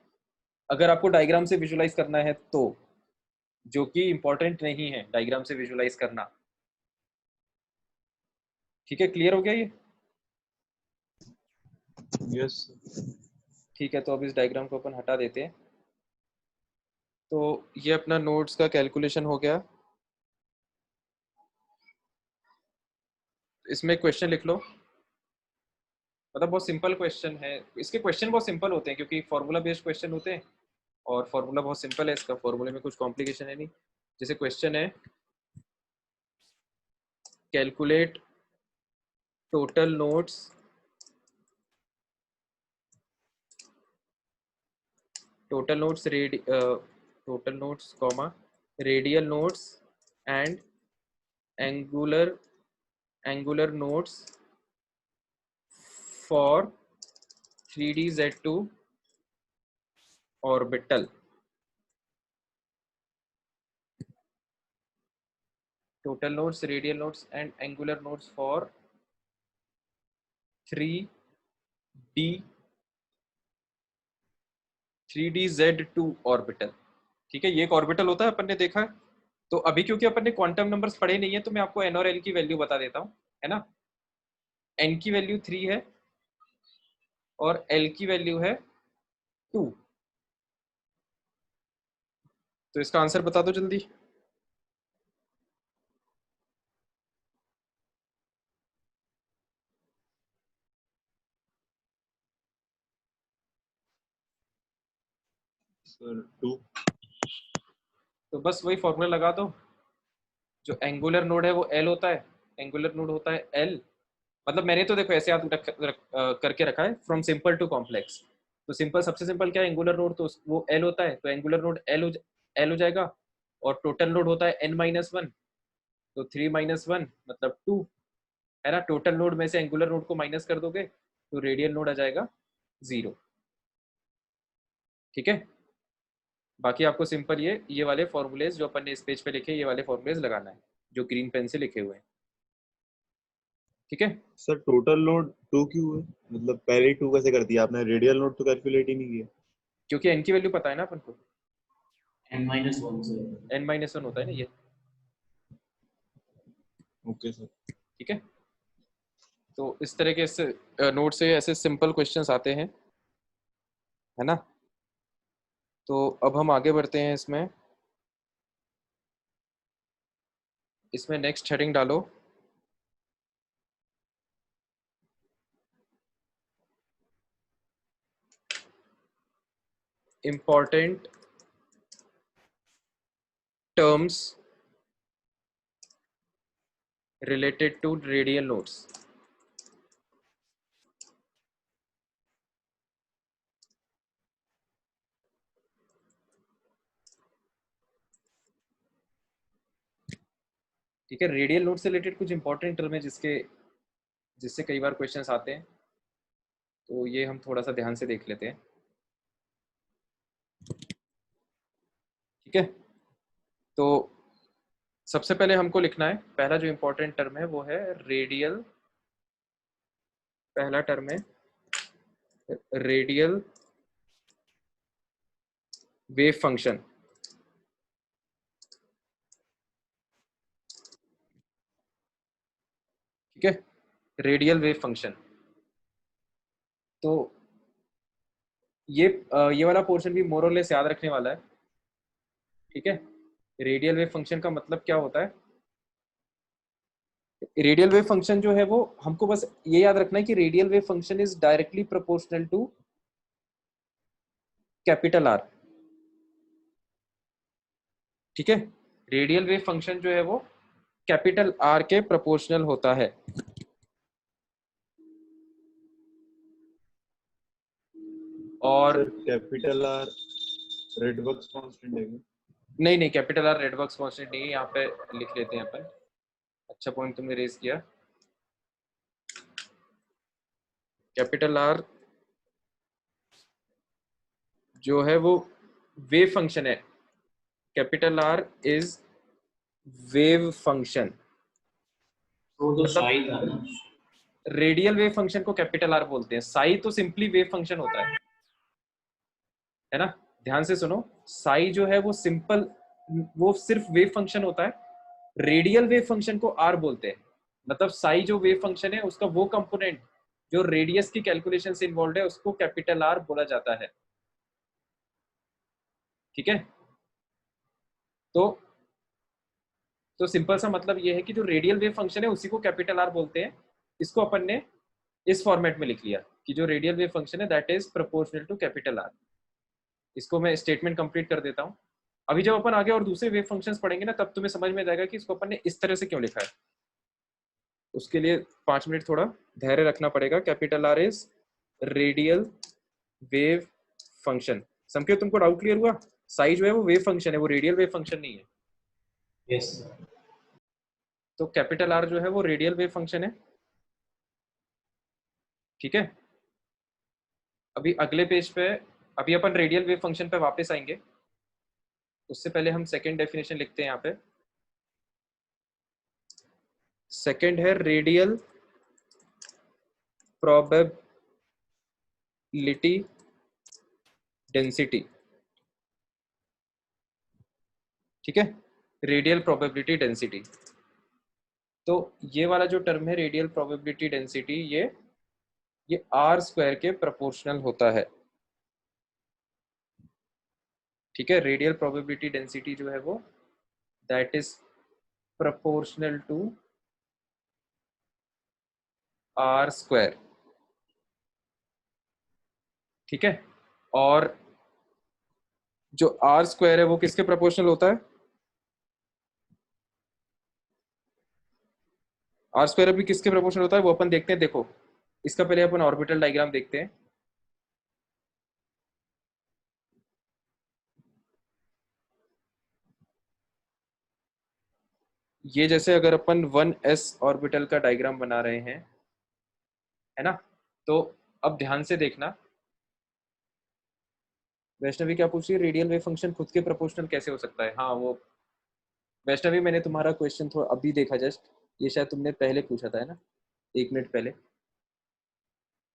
अगर आपको डायग्राम से विजुलाइज करना है तो, जो कि इंपॉर्टेंट नहीं है डायग्राम से विजुलाइज करना। ठीक है, क्लियर हो गया ये? यस। ठीक है, तो अब इस डायग्राम को अपन हटा देते हैं। तो ये अपना नोड्स का कैलकुलेशन हो गया। इसमें क्वेश्चन लिख लो, मतलब बहुत सिंपल क्वेश्चन है। इसके क्वेश्चन बहुत सिंपल होते हैं क्योंकि फॉर्मूला बेस्ड क्वेश्चन होते हैं, और फॉर्मूला बहुत सिंपल है इसका, फॉर्मूले में कुछ कॉम्प्लिकेशन है नहीं। जैसे क्वेश्चन है, calculate total nodes total nodes comma radial nodes and angular nodes for 3D Z2 orbital. Total nodes, radial nodes and angular nodes for 3D Z2 orbital. ठीक है, ये एक ऑर्बिटल होता है, अपन ने देखा है। तो अभी क्योंकि अपन ने क्वांटम नंबर्स पढ़े नहीं है, तो मैं आपको n और l की वैल्यू बता देता हूँ, है ना। n की वैल्यू 3 है और l की वैल्यू है 2। तो इसका आंसर बता दो जल्दी। सर 2। तो बस वही फॉर्मूला लगा दो। जो एंगुलर नोड है वो l होता है, एंगुलर नोड होता है l। मतलब मैंने तो देखो ऐसे याद करके रखा है, फ्रॉम सिंपल टू कॉम्प्लेक्स। तो सिंपल, सबसे सिंपल क्या है, एंगुलर नोड, तो वो l होता है, तो एंगुलर नोड l हो जाएगा। और टोटल नोड होता है n-1, तो 3 - 1 मतलब 2, है ना। टोटल नोड में से एंगुलर नोड को माइनस कर दोगे तो रेडियल नोड आ जाएगा 0। ठीक है, बाकी आपको सिंपल ये वाले फॉर्मूलेज जो अपन ने इस पेज पे लिखे, ये वाले फॉर्मूलेज लगाना है जो ग्रीन पेन से लिखे हुए हैं। ठीक है, सर टोटल नोड 2 क्यों है, मतलब पहले ही 2 कैसे कर दिया आपने? रेडियल नोड तो कैलकुलेट ही नहीं किया। क्योंकि n की वैल्यू पता है ना अपन को, n-1 से। n-1 होता है ना ये। Okay sir. ठीक है, तो इस तरह के नोट से ऐसे सिंपल क्वेश्चंस आते हैं, है ना। तो अब हम आगे बढ़ते हैं। इसमें नेक्स्ट हेडिंग डालो, important terms related to radial nodes. ठीक है, रेडियल नोड से रिलेटेड कुछ इंपॉर्टेंट टर्म है जिससे कई बार क्वेश्चंस आते हैं, तो ये हम थोड़ा सा ध्यान से देख लेते हैं। ठीक है, तो सबसे पहले हमको लिखना है, पहला जो इंपॉर्टेंट टर्म है वो है रेडियल, पहला टर्म है रेडियल वेव फंक्शन। ठीक है, रेडियल वेव फंक्शन। तो ये वाला पोर्शन भी मोर और लेस याद रखने वाला है। ठीक है, रेडियल वेव फंक्शन का मतलब क्या होता है? रेडियल वेव फंक्शन जो है वो हमको बस ये याद रखना है कि radial wave function is directly proportional to capital R. ठीक है, रेडियल वेव फंक्शन जो है वो कैपिटल आर के प्रोपोर्शनल होता है। और कैपिटल आर रेडवर्क्स कांस्टेंट है क्या? नहीं नहीं, कैपिटल आर रेडवर्क्स कांस्टेंट नहीं है, यहाँ पे लिख लेते हैं अपन। अच्छा पॉइंट तुमने रेज किया। कैपिटल आर जो है वो वेव फंक्शन है। Capital R is wave function. वो तो मतलब साई था ना। रेडियल वेव फंक्शन को कैपिटल आर बोलते हैं, साई तो सिंपली वेव फंक्शन होता है ना। ध्यान से सुनो, साई जो है वो सिंपल, वो सिर्फ वेव फंक्शन होता है। रेडियल वेव फंक्शन को आर बोलते हैं। मतलब साई जो वेव फंक्शन है उसका वो कंपोनेंट जो रेडियस की कैलकुलेशन से इन्वॉल्व है उसको कैपिटल आर बोला जाता है। ठीक है, तो सिंपल सा मतलब ये है कि जो रेडियल वेव फंक्शन है उसी को कैपिटल आर बोलते हैं। इसको अपन ने इस फॉर्मेट में लिख लिया कि जो रेडियल वेव फंक्शन है that is proportional to capital R. इसको मैं स्टेटमेंट कंप्लीट कर देता हूं। अभी जब अपन आगे और दूसरे वेव फंक्शंस पढ़ेंगे ना तब तुम्हें समझ में जाएगा कि इसको अपन ने इस तरह से क्यों लिखा है। उसके लिए 5 मिनट थोड़ा धैर्य रखना पड़ेगा। Capital R is radial wave function. समझे? तुमको डाउट क्लियर हुआ? साई जो है वो वेव फंक्शन है, वो रेडियल वेव फंक्शन नहीं है। यस तो कैपिटल आर जो है वो रेडियल वेव फंक्शन है। ठीक है, अभी अगले पेज पे अभी अपन रेडियल वेव फंक्शन पे वापस आएंगे। उससे पहले हम सेकंड डेफिनेशन लिखते हैं यहाँ पे। सेकंड है रेडियल प्रोबेबिलिटी डेंसिटी। ठीक है, रेडियल प्रोबेबिलिटी डेंसिटी। तो ये वाला जो टर्म है रेडियल प्रोबेबिलिटी डेंसिटी, ये आर स्क्वायर के प्रोपोर्शनल होता है। ठीक है, रेडियल प्रोबेबिलिटी डेंसिटी जो है वो that is proportional to R square. ठीक है, और जो आर स्क्वायर है वो किसके प्रोपोर्शनल होता है? आर स्क्वायर अभी किसके प्रोपोर्शनल होता है वो अपन देखते हैं। देखो, इसका पहले अपन ऑर्बिटल डायग्राम देखते हैं। ये जैसे अगर अपन 1s ऑर्बिटल का डायग्राम बना रहे हैं, है ना, तो अब ध्यान से देखना। वैष्णवी क्या पूछ रही है? रेडियल वेव फंक्शन खुद के प्रोपोर्शनल कैसे हो सकता है? हाँ, वो वैष्णवी मैंने तुम्हारा क्वेश्चन थोड़ा अभी देखा जस्ट, ये शायद तुमने पहले पूछा था, है ना, 1 मिनट पहले।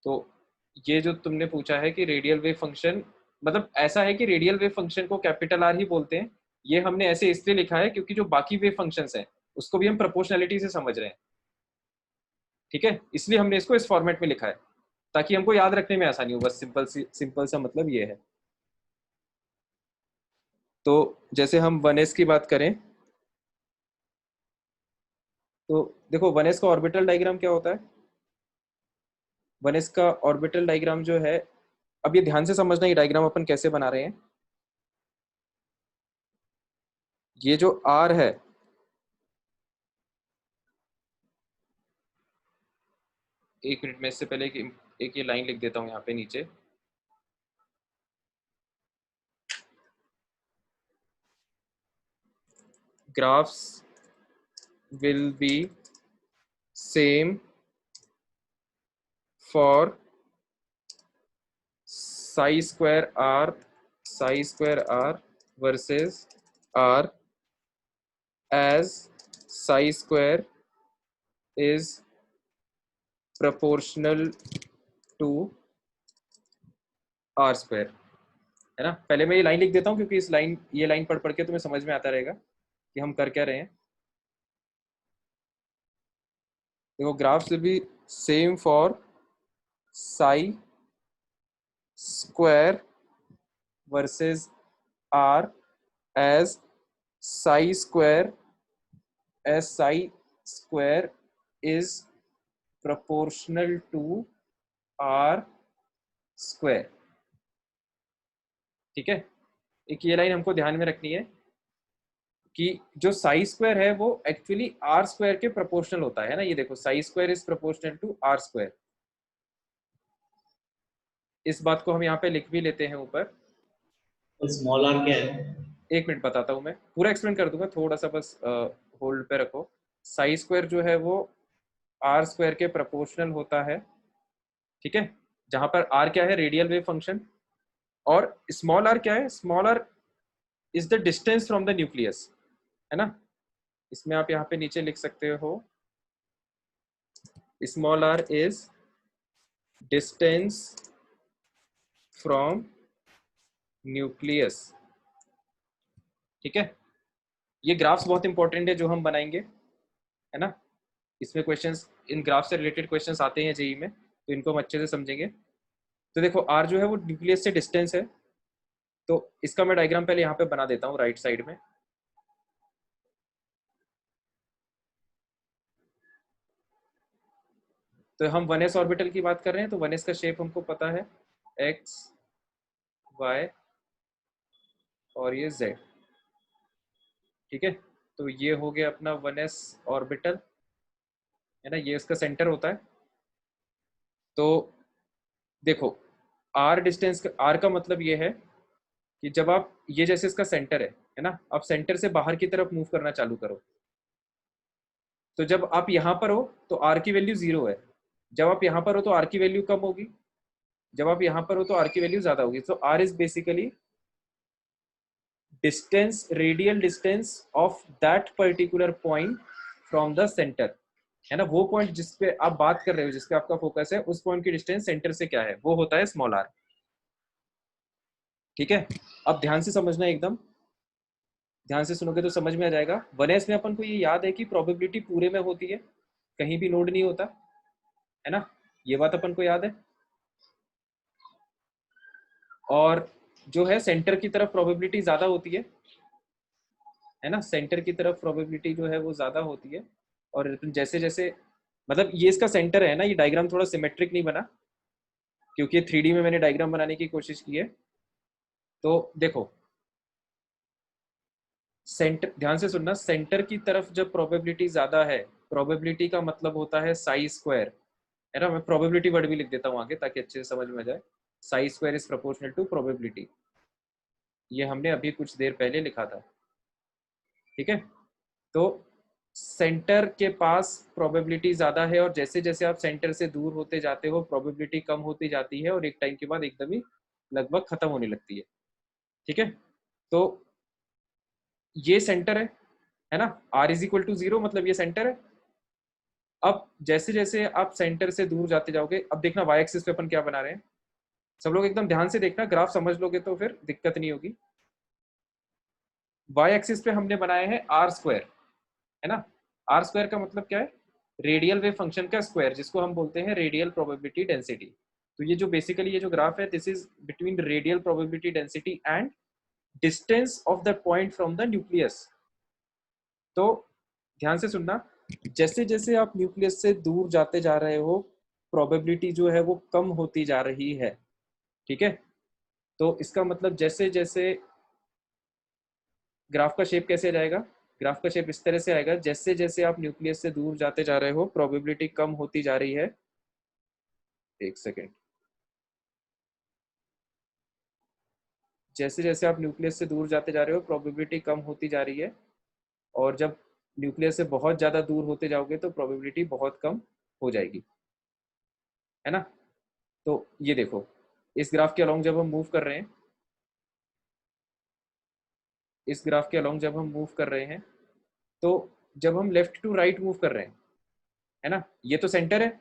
तो ये जो तुमने पूछा है कि रेडियल वेव फंक्शन, मतलब ऐसा है कि रेडियल वेव फंक्शन को कैपिटल आर ही बोलते हैं। ये हमने ऐसे इसलिए लिखा है क्योंकि जो बाकी वेव फंक्शंस हैं उसको भी हम प्रोपोर्शनैलिटी से समझ रहे हैं। ठीक है, इसलिए हमने इसको इस फॉर्मेट में लिखा है ताकि हमको याद रखने में आसानी हो। बस सिंपल सा मतलब ये है। तो जैसे हम 1s की बात करें तो देखो 1s का ऑर्बिटल डायग्राम क्या होता है? 1s का ऑर्बिटल डायग्राम जो है, अब ये ध्यान से समझना ये डायग्राम अपन कैसे बना रहे हैं। ये जो आर है, एक मिनट में इससे पहले एक ये लाइन लिख देता हूं यहाँ पे नीचे। graphs will be same for psi square r psi square r versus r as psi square is proportional to r square, है ना। पहले मैं ये लाइन लिख देता हूँ क्योंकि ये लाइन पढ़ के तुम्हें समझ में आता रहेगा कि हम कर क्या रहे हैं। देखो graphs will be same for psi square versus r as psi square is proportional to r square। ठीक है, एक ये लाइन हमको ध्यान में रखनी है कि जो साई स्क्वायर है वो एक्चुअली आर स्क्वायर के प्रोपोर्शनल होता है ना। ये देखो psi square is proportional to R square. इस बात को हम यहाँ पे लिख भी लेते हैं ऊपर। स्मॉल आर क्या है? एक मिनट बताता हूँ, मैं पूरा एक्सप्लेन कर दूंगा, थोड़ा सा बस होल्ड पे रखो। साई स्क्वायर जो है वो आर स्क्वायर के प्रोपोर्शनल होता है, ठीक है, जहां पर आर क्या है, रेडियल वेव फंक्शन, और स्मॉल आर क्या है, small R is the distance from the nucleus, है ना। इसमें आप यहाँ पे नीचे लिख सकते हो small R is distance from nucleus. ठीक है, ये ग्राफ्स बहुत इंपॉर्टेंट है जो हम बनाएंगे, है ना। इसमें क्वेश्चंस, इन ग्राफ से रिलेटेड क्वेश्चंस आते हैं जेईई में, तो इनको हम अच्छे से समझेंगे। तो देखो आर जो है वो न्यूक्लियस से डिस्टेंस है, तो इसका मैं डायग्राम पहले यहाँ पे बना देता हूँ राइट साइड में। तो हम 1s ऑर्बिटल की बात कर रहे हैं, तो 1s का शेप हमको पता है, x y और ये z। ठीक है, तो ये हो गया अपना 1s ऑर्बिटल, है ना, ये इसका सेंटर होता है। तो देखो r डिस्टेंस, r का मतलब ये है कि जब आप, ये जैसे इसका सेंटर है ना, आप सेंटर से बाहर की तरफ मूव करना चालू करो, तो जब आप यहाँ पर हो तो r की वैल्यू 0 है, जब आप यहाँ पर हो तो r की वैल्यू कम होगी, जब आप यहाँ पर हो तो r की वैल्यू ज्यादा होगी। तो r is basically distance, radial distance of that particular point from the centre, है ना। वो पॉइंट जिसपे आप बात कर रहे हो, जिसपे आपका फोकस है, उस पॉइंट की डिस्टेंस सेंटर से क्या है, वो होता है स्मॉल r। ठीक है, अब ध्यान से समझना, एकदम ध्यान से सुनोगे तो समझ में आ जाएगा। 1s में अपन को ये याद है कि प्रोबेबिलिटी पूरे में होती है, कहीं भी नोड नहीं होता, है ना, ये बात अपन को याद है। और जो है सेंटर की तरफ प्रोबेबिलिटी ज्यादा होती है ना, सेंटर की तरफ प्रोबेबिलिटी जो है वो ज्यादा होती है। और जैसे जैसे, मतलब ये इसका सेंटर है ना, ये डायग्राम थोड़ा सिमेट्रिक नहीं बना क्योंकि 3D में मैंने डायग्राम बनाने की कोशिश की है। तो देखो सेंटर, ध्यान से सुनना, सेंटर की तरफ जब प्रोबेबिलिटी ज्यादा है, प्रोबेबिलिटी का मतलब होता है साई स्क्वायर, है ना। मैं प्रोबेबिलिटी वर्ड भी लिख देता हूँ आगे ताकि अच्छे से समझ में आ जाए। Psi square is proportional to probability, ये हमने अभी कुछ देर पहले लिखा था। ठीक है, तो सेंटर के पास प्रोबेबिलिटी ज्यादा है, और जैसे जैसे आप सेंटर से दूर होते जाते हो प्रोबेबिलिटी कम होती जाती है, और एक टाइम के बाद एकदम ही लगभग खत्म होने लगती है। ठीक है, तो ये सेंटर है ना, r इज इक्वल टू 0, मतलब ये सेंटर है। अब जैसे जैसे आप सेंटर से दूर जाते जाओगे, अब देखना y एक्सिस पे अपन क्या बना रहे हैं, सब लोग एकदम ध्यान से देखना, ग्राफ समझ लोगे तो फिर दिक्कत नहीं होगी। y एक्सिस पे हमने बनाया है r स्क्वायर, है ना। r स्क्वायर का मतलब क्या है, रेडियल वेव फंक्शन का स्क्वायर, जिसको हम बोलते हैं रेडियल प्रोबेबिलिटी डेंसिटी। तो ये जो बेसिकली ये जो ग्राफ है, this is between radial probability density and distance of the point from the nucleus. तो ध्यान से सुनना, जैसे जैसे आप न्यूक्लियस से दूर जाते जा रहे हो प्रोबेबिलिटी जो है वो कम होती जा रही है। ठीक है, तो इसका मतलब जैसे जैसे, ग्राफ का शेप कैसे जाएगा, ग्राफ का शेप इस तरह से आएगा, जैसे जैसे आप न्यूक्लियस से दूर जाते जा रहे हो प्रोबेबिलिटी कम होती जा रही है। एक सेकेंड, जैसे जैसे आप न्यूक्लियस से दूर जाते जा रहे हो प्रोबेबिलिटी कम होती जा रही है, और जब न्यूक्लियस से बहुत ज्यादा दूर होते जाओगे तो प्रोबेबिलिटी बहुत कम हो जाएगी, है ना। तो ये देखो, इस ग्राफ के अलोंग जब हम मूव कर रहे हैं इस ग्राफ के अलोंग जब हम मूव कर रहे हैं, तो जब हम लेफ्ट टू राइट मूव कर रहे हैं, है ना, ये तो सेंटर है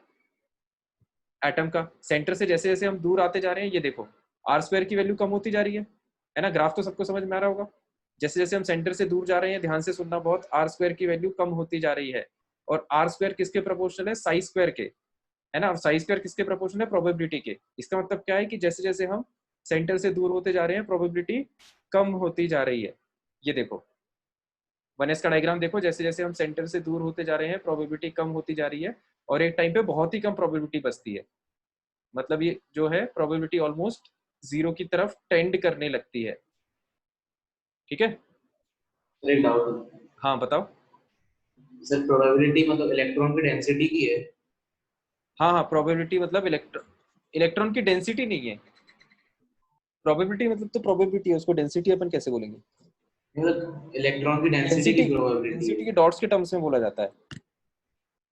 एटम का, सेंटर से जैसे जैसे हम दूर आते जा रहे हैं, ये देखो आर स्क्वायर की वैल्यू कम होती जा रही है ना, ग्राफ तो सबको समझ में आ रहा होगा। जैसे जैसे हम सेंटर से दूर जा रहे हैं, ध्यान से सुनना बहुत, आर स्क्वायर की वैल्यू कम होती जा रही है, और आर स्क्वायर किसके प्रोपोर्शनल है, साई स्क्वायर के, है ना, और साई स्क्वायर किसके प्रोपोर्शनल है, प्रोबेबिलिटी के। इसका मतलब क्या है कि जैसे जैसे हम सेंटर से दूर होते जा रहे हैं, प्रोबेबिलिटी कम होती जा रही है। ये देखो 1s का डायग्राम देखो, जैसे जैसे हम सेंटर से दूर होते जा रहे हैं, प्रोबेबिलिटी कम होती जा रही है, और एक टाइम पे बहुत ही कम प्रोबेबिलिटी बचती है, मतलब ये जो है प्रोबेबिलिटी ऑलमोस्ट जीरो की तरफ टेंड करने लगती है। ठीक है, सर एक डाउट, हाँ बताओ। सर प्रोबेबिलिटी मतलब इलेक्ट्रॉन की डेंसिटी की है? हाँ हाँ, प्रोबेबिलिटी मतलब इलेक्ट्रॉन की डेंसिटी नहीं है, प्रोबेबिलिटी मतलब तो प्रोबेबिलिटी है, उसको डेंसिटी अपन कैसे बोलेंगे, मतलब इलेक्ट्रॉन की डेंसिटी डेंसिटी की प्रोबेबिलिटी डेंसिटी है। के डॉट्स के टर्म्स में बोला जाता है,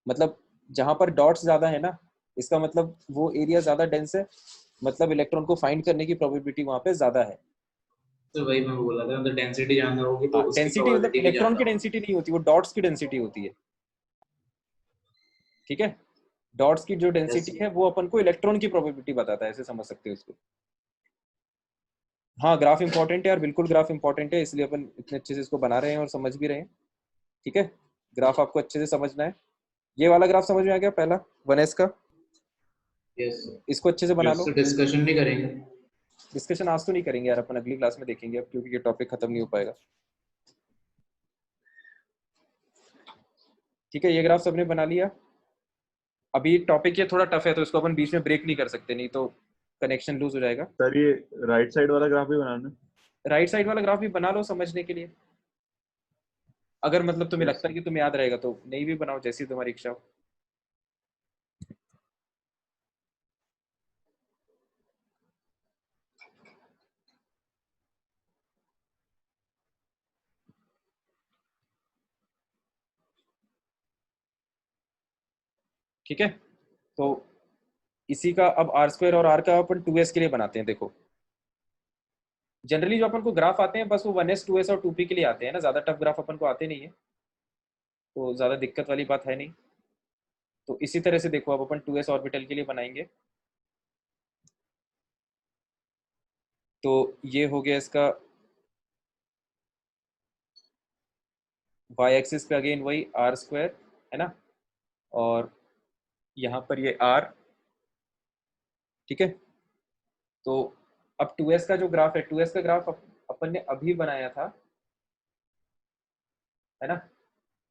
मतलब जहां पर डॉट्स ज्यादा है ना, इसका मतलब वो एरिया ज्यादा डेंस है, मतलब इलेक्ट्रॉन को फाइंड करने की प्रोबेबिलिटी वहां पे ज्यादा है। तो वही मैं बोला था, मतलब डेंसिटी जानना होगी तो हाँ, उसकी डेंसिटी मतलब प्रोबेबिलिटी भी इलेक्ट्रॉन जानना की होगी। डेंसिटी नहीं होती, वो डॉट्स की डेंसिटी होती है। ठीक है, डॉट्स की जो यस। डेंसिटी है वो अपन को इलेक्ट्रॉन की प्रोबेबिलिटी बताता है, ऐसे समझ सकते हो इसको। हाँ, ग्राफ इंपॉर्टेंट है यार, बिल्कुल ग्राफ इंपॉर्टेंट है, इसलिए अपन इतने अच्छे से इसको बना रहे हैं और समझ भी रहे हैं। ठीक है, ग्राफ आपको अच्छे से समझना है। ये वाला ग्राफ समझ में आ गया पहला 1s का, यस। इसको अच्छे से बना लो। तो डिस्कशन नहीं करेंगे? डिस्कशन आज तो नहीं करेंगे यार, अपन अगली क्लास में देखेंगे अब, क्योंकि ये टॉपिक खत्म नहीं हो पाएगा। ठीक है, ये ग्राफ सबने बना लिया। अभी टॉपिक ये थोड़ा टफ है, तो इसको अपन बीच में ब्रेक नहीं कर सकते, नहीं तो कनेक्शन लूज हो जाएगा। सर ये राइट साइड वाला ग्राफ भी बनाना। राइट साइड वाला ग्राफ भी बना लो समझने के लिए, अगर मतलब तुम्हें यस लगता है कि तुम्हें याद रहेगा तो, नहीं भी बनाओ, जैसी तुम्हारी इच्छा हो। ठीक है, तो इसी का अब आर स्क्वायर और आर का अपन 2s के लिए बनाते हैं। देखो जनरली जो अपन को ग्राफ आते हैं बस वो 1s 2s और 2p के लिए आते हैं ना, ज्यादा टफ ग्राफ अपन को आते नहीं है, तो ज्यादा दिक्कत वाली बात है नहीं। तो इसी तरह से देखो अब अपन 2s ऑर्बिटल के लिए बनाएंगे। तो ये हो गया इसका y एक्सिस पे अगेन वही आर स्क्वायर, है ना, और यहाँ पर ये r। ठीक है, तो अब 2s का जो ग्राफ है, 2s का ग्राफ अपन ने अभी बनाया था, है ना,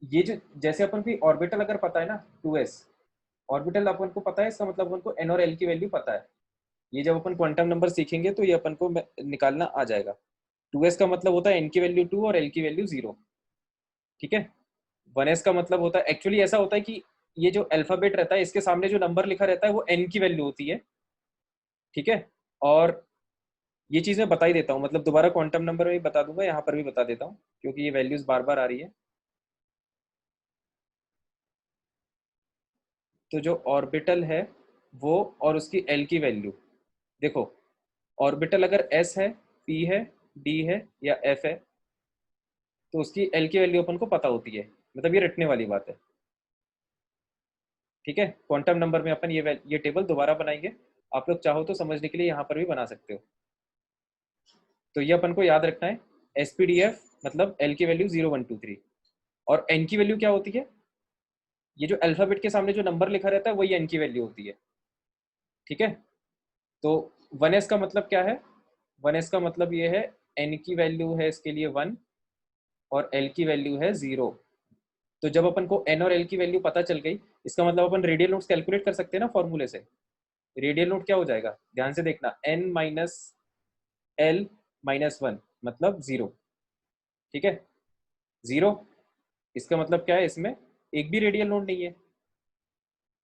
ये जो जैसे अपन को ऑर्बिटल अगर पता है ना, 2s ऑर्बिटल अपन को पता है, इसका मतलब अपन को n और l की वैल्यू पता है। ये जब अपन क्वांटम नंबर सीखेंगे तो ये अपन को निकालना आ जाएगा। 2s का मतलब होता है n की वैल्यू 2 और l की वैल्यू 0। ठीक है, 1s का मतलब होता है, एक्चुअली ऐसा होता है कि ये जो अल्फाबेट रहता है इसके सामने जो नंबर लिखा रहता है वो n की वैल्यू होती है। ठीक है, और ये चीज मैं बता ही देता हूँ, मतलब दोबारा क्वांटम नंबर में भी बता दूंगा, यहाँ पर भी बता देता हूँ, क्योंकि ये वैल्यूज बार बार आ रही है। तो जो ऑर्बिटल है वो और उसकी एल की वैल्यू देखो, ऑर्बिटल अगर एस है, पी है, डी है या एफ है, तो उसकी एल की वैल्यू अपन को पता होती है, मतलब ये रटने वाली बात है। ठीक है, क्वांटम नंबर में अपन ये टेबल दोबारा बनाएंगे, आप लोग चाहो तो समझने के लिए यहाँ पर भी बना सकते हो। तो ये अपन को याद रखना है, एसपीडीएफ मतलब एल की वैल्यू 0 1 2 3, और एन की वैल्यू क्या होती है, ये जो अल्फाबेट के सामने जो नंबर लिखा रहता है वही एन की वैल्यू होती है। ठीक है, तो 1s का मतलब क्या है, 1s का मतलब ये है n की वैल्यू है इसके लिए 1 और l की वैल्यू है 0। तो जब अपन को n और l की वैल्यू पता चल गई, इसका मतलब अपन रेडियल नोट्स कैलकुलेट कर सकते हैं ना फॉर्मूले से। रेडियल नोट क्या हो जाएगा, ध्यान से देखना, n माइनस l माइनस 1 मतलब 0। ठीक है, 0, इसका मतलब क्या है, इसमें एक भी रेडियल नोड नहीं है।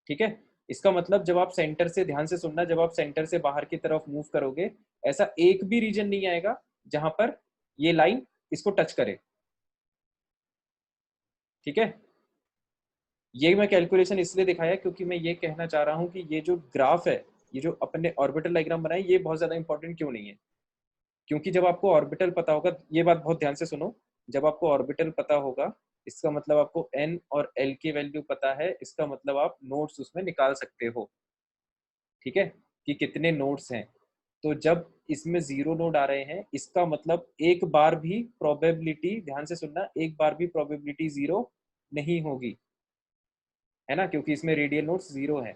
ठीक है, इसका मतलब जब आप सेंटर से, ध्यान से सुनना, जब आप सेंटर से बाहर की तरफ मूव करोगे, ऐसा एक भी रीजन नहीं आएगा जहां पर ये लाइन इसको टच करे। ठीक है, ये मैं कैलकुलेशन इसलिए दिखाया क्योंकि मैं ये कहना चाह रहा हूं कि ये जो ग्राफ है, ये जो अपन ने ऑर्बिटल डायग्राम बनाई, ये बहुत ज्यादा इंपॉर्टेंट क्यों नहीं है, क्योंकि जब आपको ऑर्बिटल पता होगा, ये बात बहुत ध्यान से सुनो, जब आपको ऑर्बिटल पता होगा इसका मतलब आपको n और l की वैल्यू पता है, इसका मतलब आप नोड्स उसमें निकाल सकते हो, ठीक है, कि कितने नोड्स हैं। तो जब इसमें 0 नोड आ रहे हैं, इसका मतलब एक बार भी प्रोबेबिलिटी, ध्यान से सुनना, एक बार भी प्रोबेबिलिटी 0 नहीं होगी, है ना, क्योंकि इसमें रेडियल नोड्स 0 है।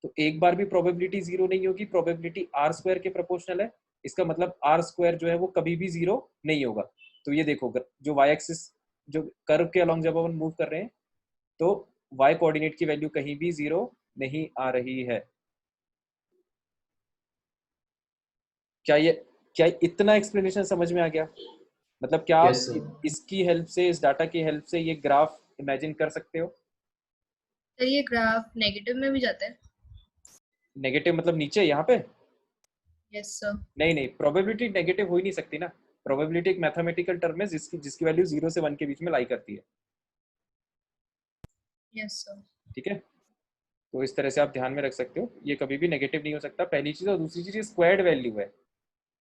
तो एक बार भी प्रोबेबिलिटी 0 नहीं होगी, प्रोबेबिलिटी आर स्क्वायर के प्रोपोर्शनल है, इसका मतलब आर स्क्वायर जो है वो कभी भी 0 नहीं होगा। तो ये देखो, जो वाई एक्सिस, जो कर्व के अलॉन्ग जब अपन मूव कर रहे हैं, तो वाई कोऑर्डिनेट की वैल्यू कहीं भी 0 नहीं आ रही है। क्या इतना एक्सप्लेनेशन समझ में आ गया? मतलब क्या Yes, आप sir. इसकी हेल्प से, इस डाटा की हेल्प से ये ग्राफ इमेजिन कर सकते हो? सर ये ग्राफ नेगेटिव में भी जाता है? नेगेटिव मतलब नीचे यहाँ पे? Yes sir. नहीं नहीं, प्रोबेबिलिटी नेगेटिव हो ही नहीं सकती ना। प्रोबेबिलिटी एक मैथमेटिकल टर्म है जिसकी वैल्यू 0 से 1 के बीच में लाई करती है। Yes sir. ठीक है, तो इस तरह से आप ध्यान में रख सकते हो, ये कभी भी नेगेटिव नहीं हो सकता, पहली चीज। और दूसरी चीज, ये स्क्वायर्ड वैल्यू है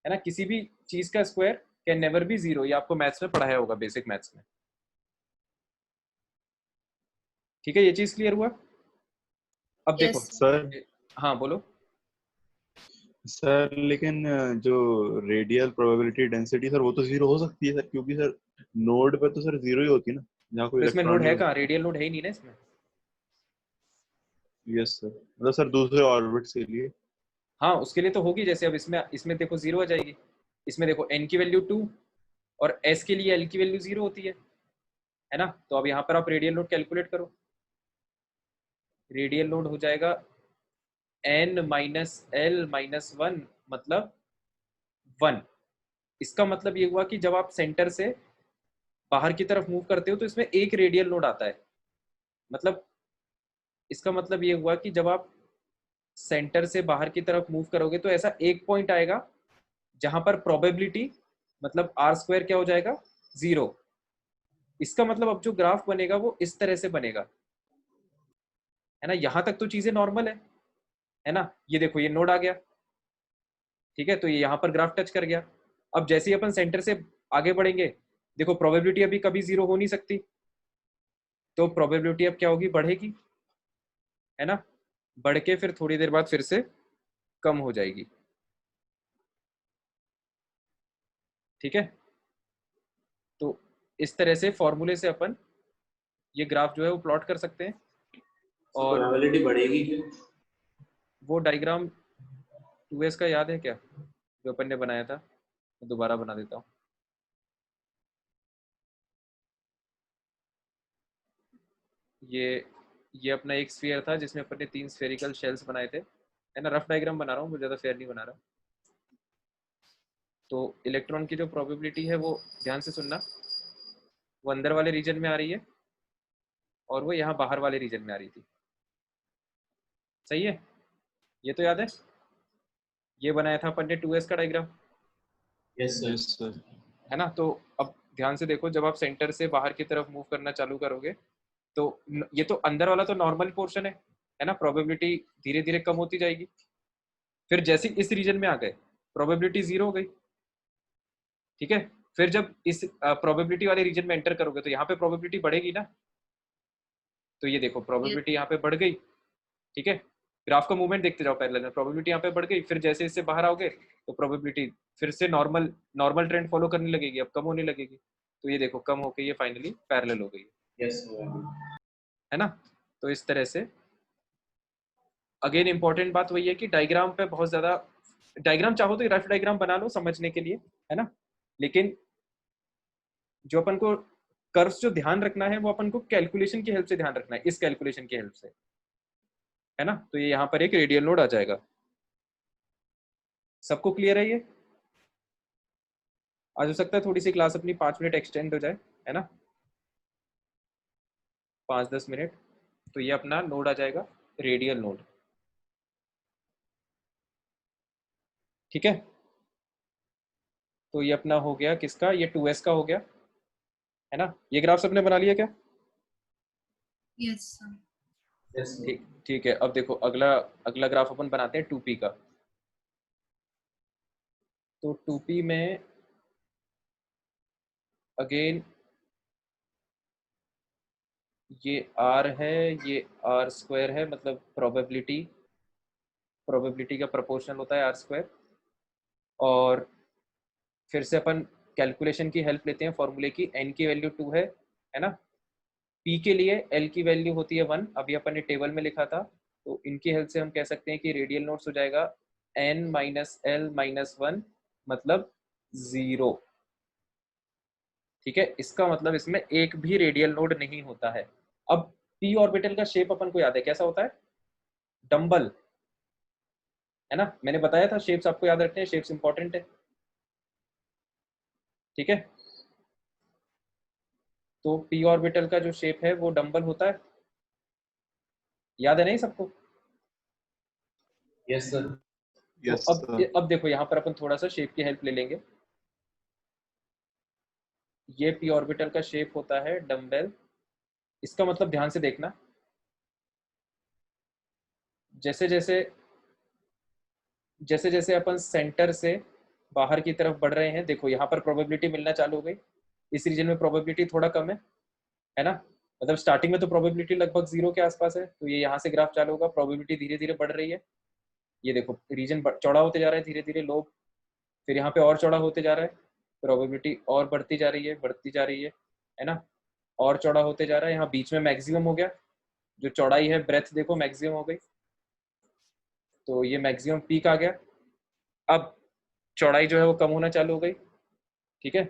ना, किसी भी चीज का स्क्वायर कैन नेवर बी 0, ये आपको मैथ्स में पढ़ाया होगा, बेसिक मैथ्स में। ठीक है, ये चीज क्लियर हुआ? अब देखो, यस सर हाँ बोलो। सर लेकिन जो रेडियल प्रोबेबिलिटी डेंसिटी सर वो तो 0 हो सकती है सर, क्योंकि सर नोड पे तो सर 0 ही होती है ना, जहाँ कोई तो इसमें इलेक्ट्रॉन नोड नहीं है होता। कहाँ? रेडियल नोड है ही नहीं ना इसमें। यस सर, मतलब सर दूसरे ऑर्बिट्स के लिए। हाँ, उसके लिए तो होगी, जैसे अब इसमें देखो 0 आ जाएगी, इसमें देखो n की वैल्यू 2 और s के लिए l की वैल्यू 0 होती है ना। तो अब यहाँ पर आप रेडियल नोड कैलकुलेट करो, रेडियल नोड हो जाएगा n माइनस एल माइनस 1, मतलब 1। इसका मतलब ये हुआ कि जब आप सेंटर से बाहर की तरफ मूव करते हो तो इसमें एक रेडियल नोड आता है। मतलब इसका मतलब ये हुआ कि जब आप सेंटर से बाहर की तरफ मूव करोगे तो ऐसा एक पॉइंट आएगा जहां पर प्रोबेबिलिटी, मतलब आर स्क्वायर क्या हो जाएगा? 0। इसका मतलब अब जो ग्राफ बनेगा वो इस तरह से बनेगा, है ना। यहां तक तो चीजें नॉर्मल है ना। ये देखो, ये नोड आ गया, ठीक है, तो ये यहाँ पर ग्राफ टच कर गया। अब जैसे ही अपन सेंटर से आगे बढ़ेंगे, देखो प्रोबेबिलिटी अभी कभी 0 हो नहीं सकती, तो प्रोबेबिलिटी अब क्या होगी? बढ़ेगी, है ना, बढ़ के फिर थोड़ी देर बाद फिर से कम हो जाएगी। ठीक है, तो इस तरह से फॉर्मूले से अपन ये ग्राफ जो है वो प्लॉट कर सकते हैं। और प्रोबेबिलिटी बढ़ेगी क्यों? वो डायग्राम 2s का याद है क्या, जो अपन ने बनाया था? मैं दोबारा बना देता हूँ। ये अपना एक स्फीयर था जिसमें अपन ने 3 स्फेरिकल शेल्स बनाए थे, है ना। रफ डायग्राम बना रहा हूँ, ज़्यादा फेयर नहीं बना रहा। तो इलेक्ट्रॉन की जो प्रोबेबिलिटी है वो, ध्यान से सुनना, वो अंदर वाले रीजन में आ रही है और वो यहाँ बाहर वाले रीजन में आ रही थी। सही है, ये तो याद है। ये बनाया था अपन ने 2s का diagram, yes yes sir. Sir. है ना। तो अब ध्यान से देखो, जब आप सेंटर से बाहर की तरफ मूव करना चालू करोगे तो ये तो अंदर वाला तो नॉर्मल पोर्शन है ना, प्रोबेबिलिटी धीरे धीरे कम होती जाएगी। फिर जैसे इस रीजन में आ गए, प्रोबेबिलिटी 0 हो गई, ठीक है। फिर जब इस प्रोबेबिलिटी वाले रीजन में एंटर करोगे तो यहाँ पे प्रोबेबिलिटी बढ़ेगी ना। तो ये देखो, प्रोबेबिलिटी यहाँ पे बढ़ गई, ठीक है। ग्राफ का मूवमेंट देखते जाओ पैरेलल में, प्रोबेबिलिटी यहाँ पे बढ़ गई, फिर जैसे इससे बाहर आओगे तो प्रोबेबिलिटी फिर से नॉर्मल नॉर्मल ट्रेंड फॉलो करने लगेगी, अब कम होने लगेगी। तो ये देखो, कम होके ये फाइनली पैरेलल हो गई, यस सर। है ना। तो इस तरह से अगेन इंपॉर्टेंट बात वही है कि डायग्राम पे बहुत ज्यादा, डायग्राम चाहो तो रफ डायग्राम बना लो समझने के लिए, है ना, लेकिन जो अपन को कर्व्स जो ध्यान रखना है वो अपन को कैलकुलेशन की हेल्प से ध्यान रखना है, इस कैलकुलेशन की हेल्प से, है ना। तो ये यहाँ पर एक रेडियल नोड आ जाएगा। सबको क्लियर है ये? आज हो सकता है थोड़ी सी क्लास अपनी 5 मिनट एक्सटेंड हो जाए, है ना, 5-10 मिनट। तो ये अपना नोड आ जाएगा, रेडियल नोड। ठीक है, तो ये अपना हो गया किसका? ये 2s का हो गया, है ना। ये ग्राफ सबने बना लिया क्या? Yes sir. Yes sir. ठीक ठीक है, अब देखो अगला अगला ग्राफ अपन बनाते हैं 2p का। तो 2p में अगेन ये r है, ये r स्क्वायर है, मतलब प्रोबेबिलिटी का प्रोपोर्शनल होता है r स्क्वायर। और फिर से अपन कैलकुलेशन की हेल्प लेते हैं फॉर्मूले की। n की वैल्यू 2 है ना। p के लिए l की वैल्यू होती है 1, अभी अपन ने टेबल में लिखा था। तो इनकी हेल्प से हम कह सकते हैं कि रेडियल नोड्स हो जाएगा n माइनस l माइनस 1, मतलब 0। ठीक है, इसका मतलब इसमें एक भी रेडियल नोड नहीं होता है। अब p ऑर्बिटल का शेप अपन को याद है, कैसा होता है? डंबल, है ना। मैंने बताया था शेप्स आपको याद रखते हैं, शेप्स इंपॉर्टेंट है। ठीक है, तो p ऑर्बिटल का जो शेप है वो डंबल होता है, याद है नहीं सबको? Yes sir. तो यस अब देखो यहाँ पर अपन थोड़ा सा शेप की हेल्प ले लेंगे। ये p ऑर्बिटल का शेप होता है डंबल। इसका मतलब ध्यान से देखना, जैसे जैसे जैसे जैसे अपन सेंटर से बाहर की तरफ बढ़ रहे हैं, देखो यहाँ पर प्रोबेबिलिटी मिलना चालू हो गई। इस रीजन में प्रोबेबिलिटी थोड़ा कम है ना। मतलब स्टार्टिंग में तो प्रोबेबिलिटी लगभग 0 के आसपास है, तो ये यहाँ से ग्राफ चालू होगा, प्रोबेबिलिटी धीरे धीरे बढ़ रही है। ये देखो रीजन चौड़ा होते जा रहा है धीरे धीरे, लोग फिर यहाँ पे और चौड़ा होते जा रहा है, प्रोबेबिलिटी और बढ़ती जा रही है, बढ़ती जा रही है ना। और चौड़ा होते जा रहा है, यहाँ बीच में मैक्सिमम हो गया, जो चौड़ाई है ब्रेथ देखो मैक्सिमम हो गई, तो ये मैक्सिमम पीक आ गया। अब चौड़ाई जो है वो कम होना चालू हो गई। ठीक है,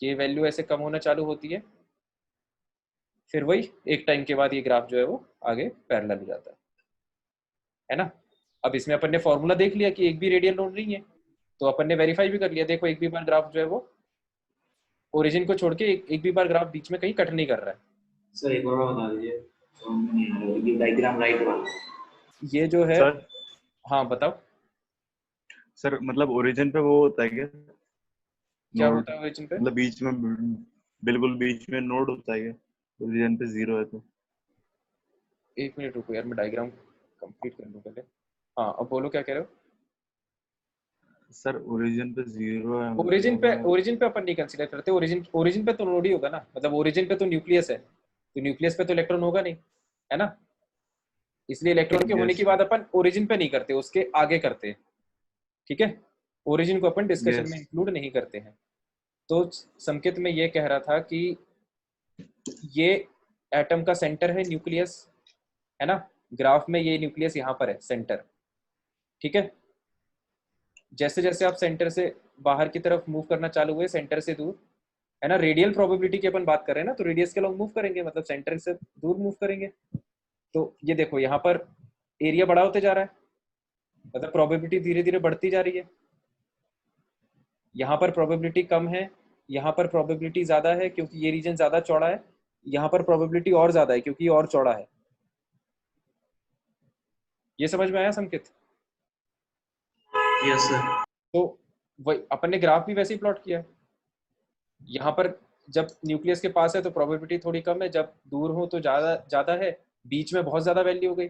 ये वैल्यू ऐसे कम होना चालू होती है, फिर वही एक टाइम के बाद ये ग्राफ जो है वो आगे पैरेलल हो जाता है ना। अब इसमें अपन ने फॉर्मूला देख लिया कि एक भी रेडियल नोड नहीं है, तो अपन ने वेरीफाई भी कर लिया। देखो एक भी बार ग्राफ जो है वो ओरिजिन को छोड़ के एक भी बार ग्राफ बीच में कहीं कट नहीं कर रहा है। सर एक और बता दीजिए, ये डायग्राम राइट वाला। ये जो है, सर हाँ बताओ सर मतलब ओरिजिन पे वो होता है क्या? क्या नोड होता है ओरिजिन पे? मतलब बीच में, बिल्कुल बीच में नोड होता है क्या? ओरिजिन पे 0 है तो। एक मिनट रुको यार, मैं डायग्राम कंप्लीट कर लूँ पहले। हाँ अब बोलो क्या कह रहे हो? सर ओरिजिन पे 0 है ओरिजिन पे अपन नहीं कंसीडर करते। ओरिजिन पे तो नोड ही होगा ना, मतलब ओरिजिन पे तो न्यूक्लियस है, तो न्यूक्लियस पे तो इलेक्ट्रॉन होगा नहीं, है ना। इसलिए इलेक्ट्रॉन के होने यस की बात अपन ओरिजिन पे नहीं करते, उसके आगे करते हैं। ठीक है, ओरिजिन को अपन डिस्कशन में यस इंक्लूड नहीं करते हैं। तो संकेत में ये कह रहा था कि ये एटम का सेंटर है न्यूक्लियस, है ना। ग्राफ में ये न्यूक्लियस यहाँ पर है सेंटर। ठीक है, जैसे जैसे आप सेंटर से बाहर की तरफ मूव करना चालू हुए, सेंटर से दूर, है ना, रेडियल प्रोबेबिलिटी की अपन बात कर रहे हैं ना, तो रेडियस के लॉन्ग मूव करेंगे, मतलब सेंटर से दूर मूव करेंगे। तो ये देखो यहाँ पर एरिया बड़ा होते जा रहा है, मतलब प्रोबेबिलिटी धीरे धीरे बढ़ती जा रही है। यहाँ पर प्रोबेबिलिटी कम है, यहाँ पर प्रोबेबिलिटी ज्यादा है क्योंकि ये रीजन ज्यादा चौड़ा है। यहाँ पर प्रोबेबिलिटी और ज्यादा है क्योंकि ये और चौड़ा है। ये समझ में आया संकेत? Yes sir. तो वही अपन ने ग्राफ भी वैसे ही प्लॉट किया है। यहाँ पर जब न्यूक्लियस के पास है तो प्रोबेबिलिटी थोड़ी कम है, जब दूर हो तो ज्यादा ज्यादा है, बीच में बहुत ज्यादा वैल्यू हो गई।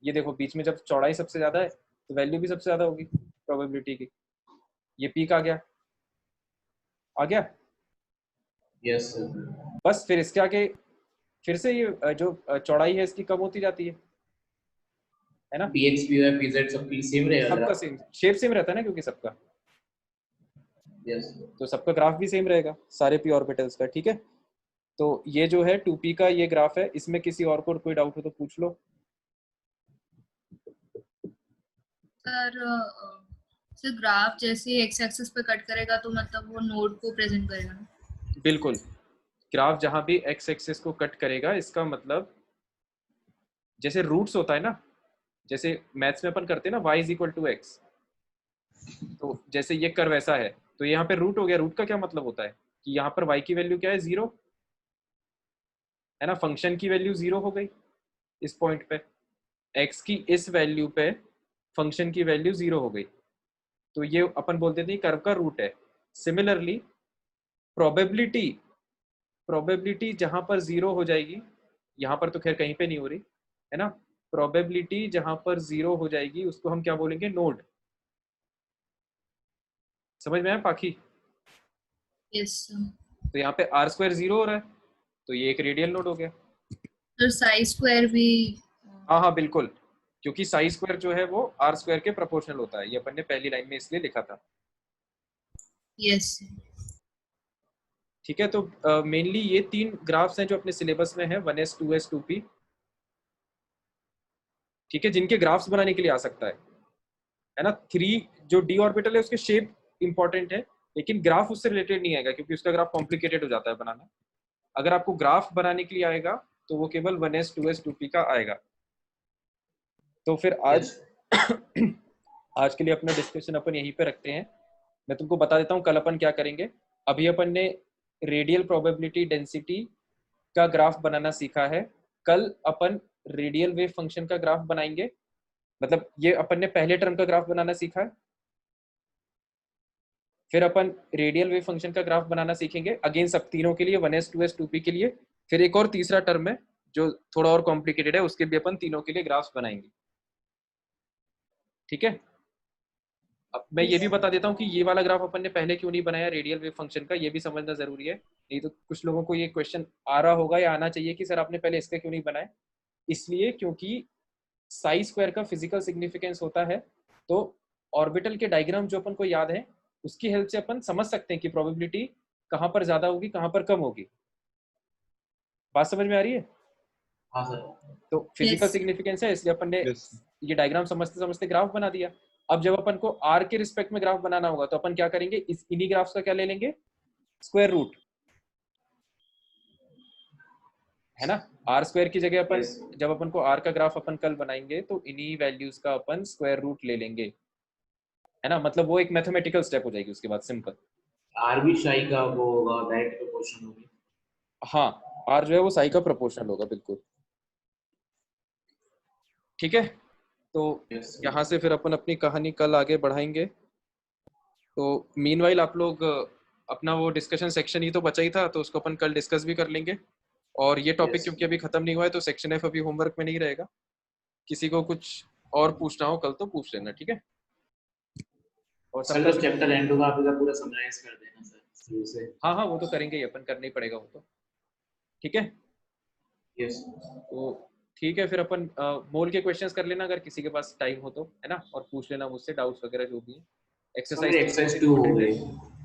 ये देखो बीच में जब चौड़ाई सबसे ज्यादा है तो वैल्यू भी सबसे ज्यादा होगी प्रोबेबिलिटी की। ये पीक आ गया, आ गया। Yes sir. बस फिर इसके आगे फिर से ये जो चौड़ाई है इसकी कम होती जाती है ना। px py pz सबकी सेम रहेगा सबका ग्राफ। सेम शेप सेम रहता है ना, क्योंकि सबका, यस तो सबका ग्राफ भी सेम रहेगा सारे पी ऑर्बिटल्स का। ठीक है, तो ये जो है 2p का ये ग्राफ है, इसमें किसी और को कोई डाउट हो तो पूछ लो। सर ग्राफ जैसे एक्स एक्सिस पे कट करेगा तो मतलब वो नोड को प्रेजेंट करेगा ना? बिल्कुल, ग्राफ जहां भी एक्स एक्सिस को कट करेगा, इसका मतलब जैसे रूट्स होता है ना, जैसे मैथ्स में अपन करते हैं ना y is equal to X, तो जैसे ये कर्व ऐसा है तो यहाँ पे रूट हो गया। रूट का क्या मतलब होता है कि यहाँ पर y की वैल्यू क्या है, 0, है ना। फंक्शन की वैल्यू 0 हो गई इस पॉइंट पे, x की इस वैल्यू पे फंक्शन की वैल्यू 0 हो गई, तो ये अपन बोलते थे कर्व का रूट है। सिमिलरली प्रोबेबिलिटी प्रोबेबिलिटी जहां पर 0 हो जाएगी, यहाँ पर तो खैर कहीं पे नहीं हो रही, है ना। प्रोबेबिलिटी जहां पर 0 हो जाएगी उसको हम क्या बोलेंगे, नोड। समझ में आया पाखी? Yes sir. तो यहाँ पे r स्क्वायर 0 हो रहा है, तो ये एक रेडियल नोड हो गया। तो साई स्क्वायर भी हाँ हाँ बिल्कुल, क्योंकि साई स्क्वायर जो है वो r स्क्वायर के प्रोपोर्शनल होता है, ये अपन ने पहली लाइन में इसलिए लिखा था। यस। ठीक है, तो मेनली ये 3 ग्राफ्स हैं जो अपने सिलेबस में है, 1s 2s 2p। ठीक है, जिनके ग्राफ्स बनाने के लिए आ सकता है ना। 3 जो d ऑर्बिटल है उसके शेप इंपॉर्टेंट है, लेकिन ग्राफ उससे रिलेटेड नहीं आएगा क्योंकि उसका ग्राफ कॉम्प्लिकेटेड हो जाता है बनाना। अगर आपको ग्राफ बनाने के लिए आएगा तो वो केवल 1s 2s 2p का आएगा। तो फिर आज आज के लिए अपना डिस्कशन अपन यहीं पे रखते हैं। मैं तुमको बता देता हूँ कल अपन क्या करेंगे। अभी अपन ने रेडियल प्रोबेबिलिटी डेंसिटी का ग्राफ बनाना सीखा है, कल अपन रेडियल वेव फंक्शन का ग्राफ बनाएंगे। मतलब ये अपन ने पहले टर्म का ग्राफ बनाना सीखा है, फिर अपन रेडियल वेव फंक्शन का ग्राफ बनाना सीखेंगे अगेन सब तीनों के लिए, 1s 2s 2p के लिए। फिर एक और तीसरा टर्म है जो थोड़ा और कॉम्प्लिकेटेड है, उसके भी अपन तीनों के लिए ग्राफ्स बनाएंगे। ठीक है, अब मैं ये भी बता देता हूँ कि ये वाला ग्राफ अपन ने पहले क्यों नहीं बनाया रेडियल वेव फंक्शन का, ये भी समझना जरूरी है। नहीं तो कुछ लोगों को ये क्वेश्चन आ रहा होगा या आना चाहिए कि सर आपने पहले इसका क्यों नहीं बनाया। इसलिए क्योंकि साई स्क्वायर का फिजिकल सिग्निफिकेंस होता है, तो ऑर्बिटल के डायग्राम जो अपन को याद है उसकी हेल्प से अपन समझ सकते हैं कि प्रोबेबिलिटी कहाँ पर ज्यादा होगी कहाँ पर कम होगी। बात समझ में आ रही है? हाँ सर। तो फिजिकल Yes. सिग्निफिकेंस है इसलिए अपन ने Yes. ये डायग्राम समझते समझते ग्राफ बना दिया। अब जब अपन को आर के रिस्पेक्ट में ग्राफ बनाना होगा तो अपन क्या करेंगे, इस इन्हीं ग्राफ्स का क्या ले लेंगे, स्क्वायर रूट, है ना। आर स्क्वायर की जगह अपन Yes. जब अपन को आर का ग्राफ अपन कल बनाएंगे तो इन्हीं वैल्यूज का अपन स्क्वायर रूट ले लेंगे, है ना। मतलब वो एक मैथमेटिकल स्टेप हो जाएगी उसके बाद, सिंपल। आर भी शाई का वो होगा, डायरेक्ट प्रोपोर्शन होगी। हाँ, आर जो है वो साई का प्रोपोर्शनल होगा, बिल्कुल। ठीक है, तो Yes. यहाँ से फिर अपन अपनी कहानी कल आगे बढ़ाएंगे। तो मीनवाइल आप लोग अपना वो डिस्कशन सेक्शन ही तो बचा ही था, तो उसको अपन कल डिस्कस भी कर लेंगे। और ये टॉपिक Yes. क्योंकि अभी खत्म नहीं हुआ है तो सेक्शन एफ अभी होमवर्क में नहीं रहेगा। किसी को कुछ और पूछना हो कल तो पूछ लेना, ठीक है। और सर सबका जब चैप्टर एंड होगा आप इधर पूरा समराइज कर देना सर शुरू से। हाँ हाँ वो तो करेंगे ही, अपन करना ही पड़ेगा वो तो, ठीक है। यस। तो ठीक है, फिर अपन मोल के क्वेश्चंस कर लेना अगर किसी के पास टाइम हो तो, है ना। और पूछ लेना मुझसे डाउट्स वगैरह जो भी है। एक्सरसाइज 2 हो गई,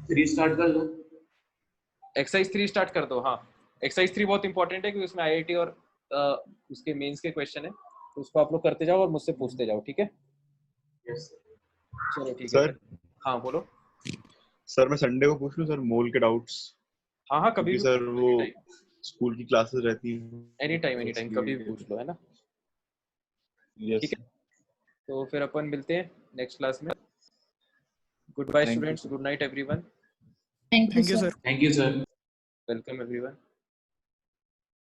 3 स्टार्ट कर दो। एक्सरसाइज 3 स्टार्ट कर दो। हाँ, एक्सरसाइज 3 बहुत इंपॉर्टेंट है क्योंकि उसमें आईआईटी और उसके मेंस के क्वेश्चन है, तो उसको आप लोग करते जाओ और मुझसे पूछते जाओ, ठीक है। यस चलो ठीक है सर फिर। हाँ बोलो। सर मैं संडे को पूछ लूं सर मोल के डाउट्स, हाँ हाँ कभी क्योंकि भी, सर वो स्कूल की क्लासेस रहती हैं। एनी टाइम कभी भी पूछ लो, है ना। यस ठीक है, तो फिर अपन मिलते हैं नेक्स्ट क्लास में। Goodbye Thank you, students, sir. Good night everyone, Thank you, sir. Thank you sir. Welcome everyone.